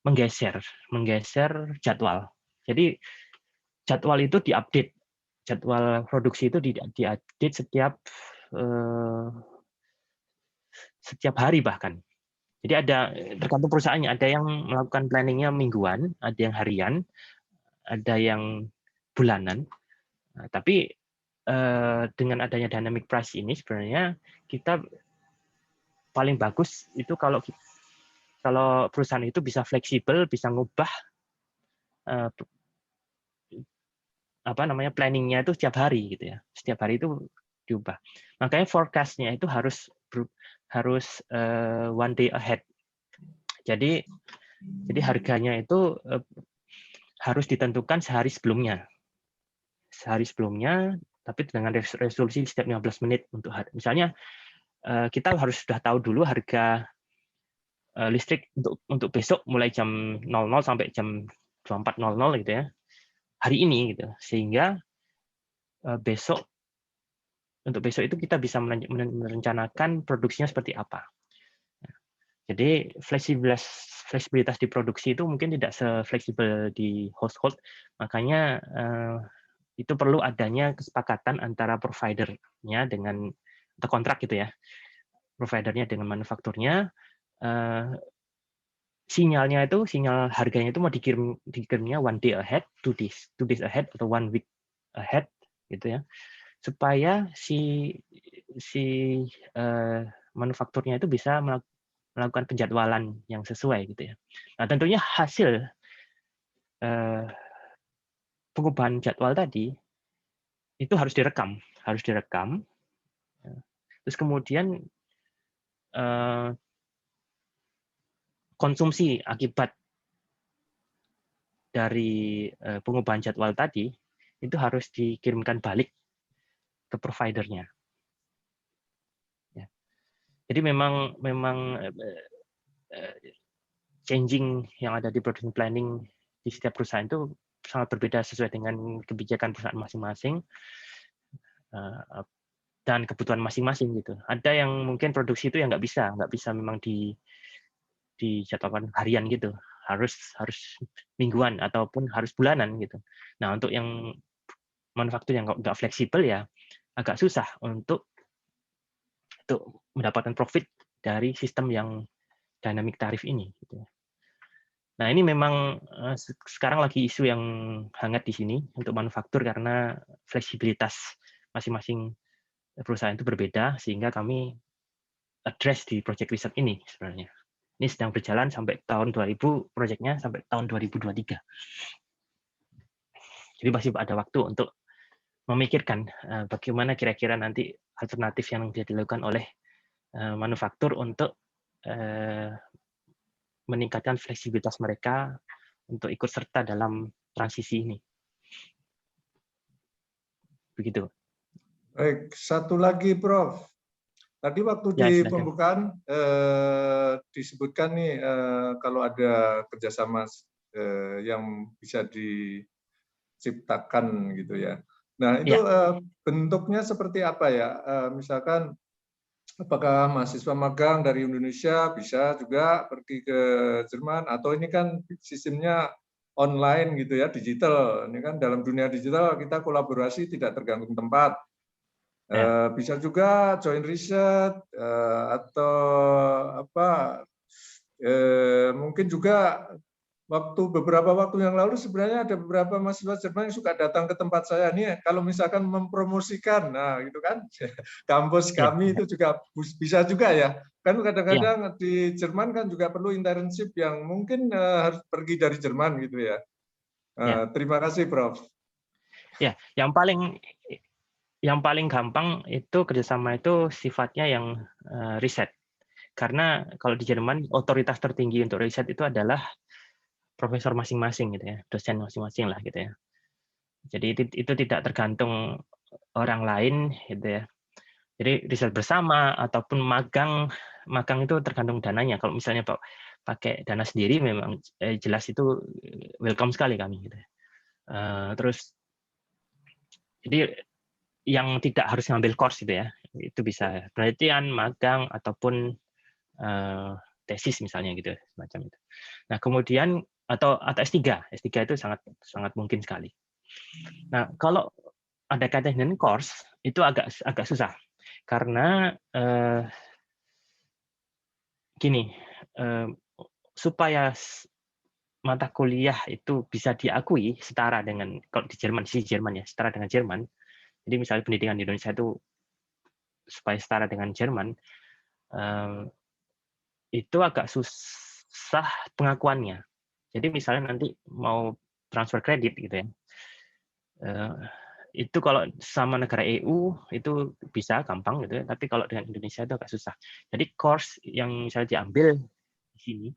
Speaker 4: menggeser jadwal. Jadi jadwal itu diupdate, jadwal produksi itu diupdate setiap hari bahkan. Jadi ada tergantung perusahaannya, ada yang melakukan planningnya mingguan, ada yang harian, ada yang bulanan. Nah, tapi dengan adanya dynamic price ini sebenarnya kita paling bagus itu kalau perusahaan itu bisa fleksibel, bisa ngubah planningnya itu setiap hari gitu ya. Setiap hari itu diubah. Makanya forecast-nya itu harus one day ahead. Jadi harganya itu harus ditentukan sehari sebelumnya. Tapi dengan resolusi setiap 15 menit untuk hari. Misalnya kita harus sudah tahu dulu harga listrik untuk besok mulai jam 00 sampai jam 24.00 gitu ya. Hari ini gitu. Sehingga untuk besok itu kita bisa merencanakan produksinya seperti apa. Jadi fleksibilitas di produksi itu mungkin tidak se-fleksibel di household, makanya itu perlu adanya kesepakatan antara providernya atau kontrak gitu ya, providernya dengan manufakturnya. Sinyal harganya itu mau dikirimnya one day ahead, two days ahead atau 1 week ahead gitu ya, supaya si manufakturnya itu bisa melakukan penjadwalan yang sesuai gitu ya. Nah, tentunya hasil pengubahan jadwal tadi itu harus direkam. Terus kemudian konsumsi akibat dari pengubahan jadwal tadi itu harus dikirimkan balik ke providernya. Jadi memang changing yang ada di production planning di setiap perusahaan itu sangat berbeda sesuai dengan kebijakan perusahaan masing-masing dan kebutuhan masing-masing gitu. Ada yang mungkin produksi itu yang nggak bisa memang dijadwalkan harian gitu, harus mingguan ataupun harus bulanan gitu. Nah, untuk yang manufaktur yang nggak fleksibel ya agak susah untuk mendapatkan profit dari sistem yang dynamic tarif ini. Gitu. Nah, ini memang sekarang lagi isu yang hangat di sini untuk manufaktur karena fleksibilitas masing-masing perusahaan itu berbeda, sehingga kami address di project riset ini sebenarnya. Ini sedang berjalan sampai tahun 2000, proyeknya sampai tahun 2023. Jadi masih ada waktu untuk memikirkan bagaimana kira-kira nanti alternatif yang bisa dilakukan oleh manufaktur untuk meningkatkan fleksibilitas mereka untuk ikut serta dalam transisi ini. Begitu.
Speaker 1: Baik, satu lagi Prof. Tadi waktu di pembukaan disebutkan nih kalau ada kerjasama yang bisa diciptakan gitu ya. Nah itu bentuknya seperti apa ya? Misalkan apakah mahasiswa magang dari Indonesia bisa juga pergi ke Jerman, atau ini kan sistemnya online gitu ya, digital. Ini kan dalam dunia digital kita kolaborasi tidak tergantung tempat. Bisa juga joint riset atau mungkin juga beberapa waktu yang lalu sebenarnya ada beberapa mahasiswa Jerman yang suka datang ke tempat saya nih, kalau misalkan mempromosikan, nah gitu kan, kampus kami itu juga bisa juga ya, kan kadang-kadang di Jerman kan juga perlu internship yang mungkin harus pergi dari Jerman gitu ya. Terima kasih Prof.
Speaker 4: Ya, yang paling gampang itu kerjasama itu sifatnya yang riset, karena kalau di Jerman otoritas tertinggi untuk riset itu adalah profesor masing-masing gitu ya, dosen masing-masing lah gitu ya. Jadi itu tidak tergantung orang lain, gitu ya. Jadi riset bersama ataupun magang itu tergantung dananya. Kalau misalnya pakai dana sendiri, memang jelas itu welcome sekali kami, gitu. Terus jadi yang tidak harus ngambil course gitu ya, itu bisa penelitian, magang ataupun tesis misalnya gitu, semacam itu. Nah kemudian atau S3 itu sangat mungkin sekali. Nah kalau ada kaitan dengan course itu agak susah karena gini, supaya mata kuliah itu bisa diakui setara dengan, kalau di Jerman, ya, setara dengan Jerman. Jadi misalnya pendidikan di Indonesia itu supaya setara dengan Jerman, itu agak susah pengakuannya. Jadi misalnya nanti mau transfer kredit gitu ya, itu kalau sama negara EU itu bisa gampang gitu ya, tapi kalau dengan Indonesia itu agak susah. Jadi course yang misalnya diambil di sini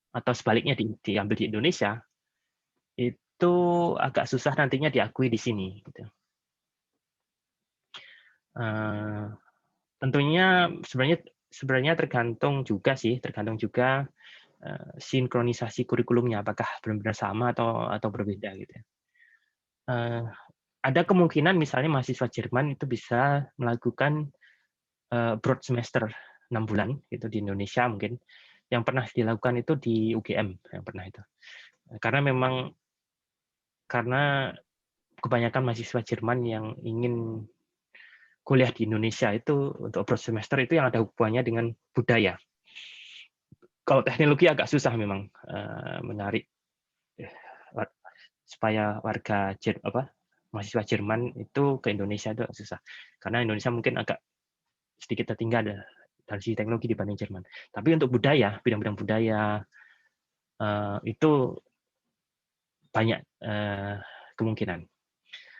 Speaker 4: atau sebaliknya diambil di Indonesia itu agak susah nantinya diakui di sini gitu. Tentunya sebenarnya tergantung juga sinkronisasi kurikulumnya, apakah benar-benar sama atau berbeda gitu. Ada kemungkinan misalnya mahasiswa Jerman itu bisa melakukan broad semester 6 bulan gitu di Indonesia mungkin. Yang pernah dilakukan itu di UGM yang pernah itu. Karena kebanyakan mahasiswa Jerman yang ingin kuliah di Indonesia itu untuk broad semester itu yang ada hubungannya dengan budaya. Kalau teknologi agak susah memang menarik supaya mahasiswa Jerman itu ke Indonesia itu susah. Karena Indonesia mungkin agak sedikit tertinggal dari sisi teknologi dibanding Jerman. Tapi untuk budaya, bidang-bidang budaya itu banyak kemungkinan.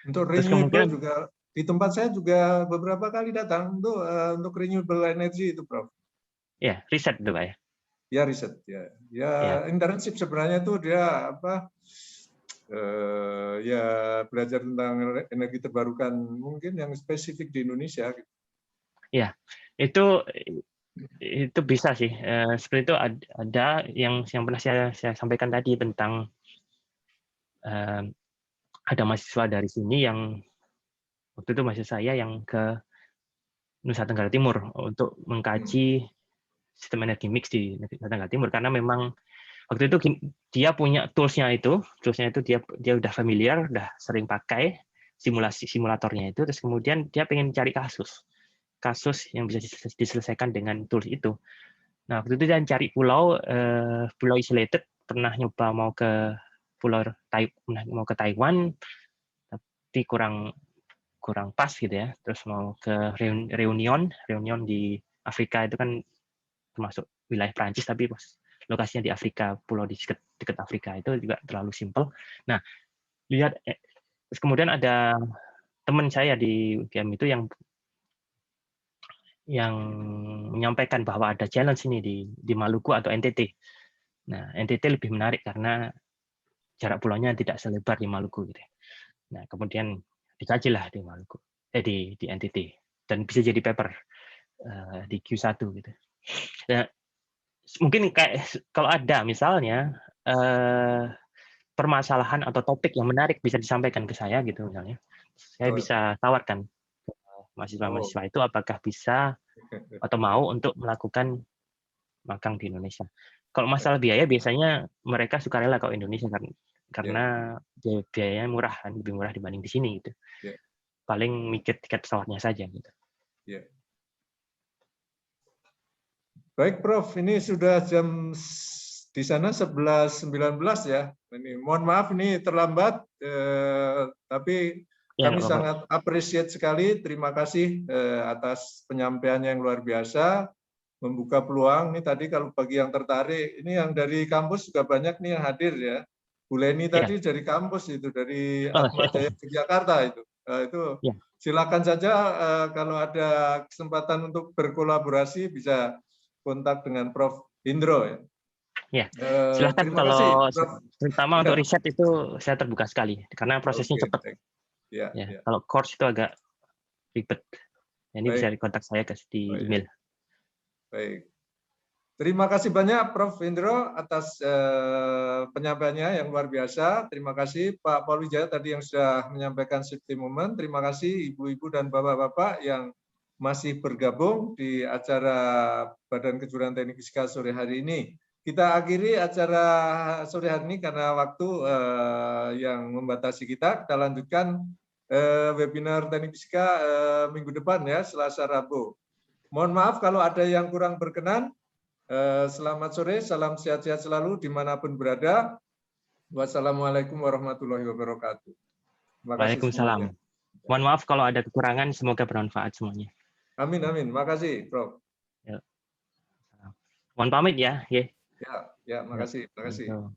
Speaker 1: Untuk renewable juga di tempat saya juga beberapa kali datang untuk renewable energy itu, Prof.
Speaker 4: Ya, riset itu Pak ya.
Speaker 1: Ya riset ya. Internship sebenarnya itu dia ya belajar tentang energi terbarukan mungkin yang spesifik di Indonesia.
Speaker 4: Ya, itu bisa sih. Seperti itu ada yang pernah saya sampaikan tadi tentang ada mahasiswa dari sini yang waktu itu mahasiswa saya yang ke Nusa Tenggara Timur untuk mengkaji sistem energi mix di Nusa Tenggara Timur, karena memang waktu itu dia punya toolsnya itu dia udah familiar, udah sering pakai simulatornya itu, terus kemudian dia pengen cari kasus yang bisa diselesaikan dengan tools itu. Nah waktu itu dia cari pulau isolated, pernah nyoba mau ke Taiwan tapi kurang pas gitu ya, terus mau ke Reunion di Afrika, itu kan termasuk wilayah Prancis tapi lokasinya di Afrika, pulau di dekat Afrika, itu juga terlalu simpel. Nah, lihat terus kemudian ada teman saya di UGM itu yang menyampaikan bahwa ada challenge ini di Maluku atau NTT. Nah, NTT lebih menarik karena jarak pulaunya tidak selebar di Maluku gitu. Nah, kemudian dikajilah di Maluku, di NTT, dan bisa jadi paper di Q1 gitu. Nah, mungkin kalau ada misalnya permasalahan atau topik yang menarik bisa disampaikan ke saya gitu misalnya, saya bisa tawarkan ke mahasiswa-mahasiswa itu apakah bisa atau mau untuk melakukan magang di Indonesia. Kalau masalah biaya biasanya mereka sukarela kalau Indonesia karena biayanya murah kan, lebih murah dibanding di sini gitu. Paling mikir tiket pesawatnya saja gitu.
Speaker 1: Baik Prof, ini sudah jam di sana 11.19 ya. Ini mohon maaf ini terlambat, tapi kami sangat appreciate sekali. Terima kasih atas penyampaiannya yang luar biasa, membuka peluang. Ini tadi kalau bagi yang tertarik, ini yang dari kampus juga banyak nih yang hadir ya. Bu Leni tadi dari kampus itu, dari Atmajaya Yogyakarta itu. Silakan saja kalau ada kesempatan untuk berkolaborasi bisa kontak dengan Prof. Indro ya.
Speaker 4: Ya, silakan kalau terutama untuk riset itu saya terbuka sekali karena prosesnya cepat.
Speaker 1: Ya,
Speaker 4: Ya,
Speaker 1: ya.
Speaker 4: kalau course itu agak ribet. Ini
Speaker 1: Baik.
Speaker 4: bisa kontak saya di
Speaker 1: Oh, iya.
Speaker 4: email.
Speaker 1: Baik. Terima kasih banyak Prof. Indro atas penyampaiannya yang luar biasa. Terima kasih Pak Paul Wijaya tadi yang sudah menyampaikan safety moment. Terima kasih ibu-ibu dan bapak-bapak yang masih bergabung di acara Badan Kejuaraan Teknik Fisika sore hari ini. Kita akhiri acara sore hari ini karena waktu yang membatasi kita. Kita lanjutkan webinar Teknik Fisika minggu depan ya, Selasa Rabu. Mohon maaf kalau ada yang kurang berkenan. Selamat sore, salam sehat-sehat selalu dimanapun berada. Wassalamualaikum warahmatullahi wabarakatuh. Terima kasih
Speaker 4: Waalaikumsalam.
Speaker 1: semuanya.
Speaker 4: Mohon maaf kalau ada kekurangan, semoga bermanfaat semuanya.
Speaker 1: Amin, amin. Makasih, Prof.
Speaker 4: Mohon pamit ya.
Speaker 1: Ya, makasih, makasih.
Speaker 4: Gitu.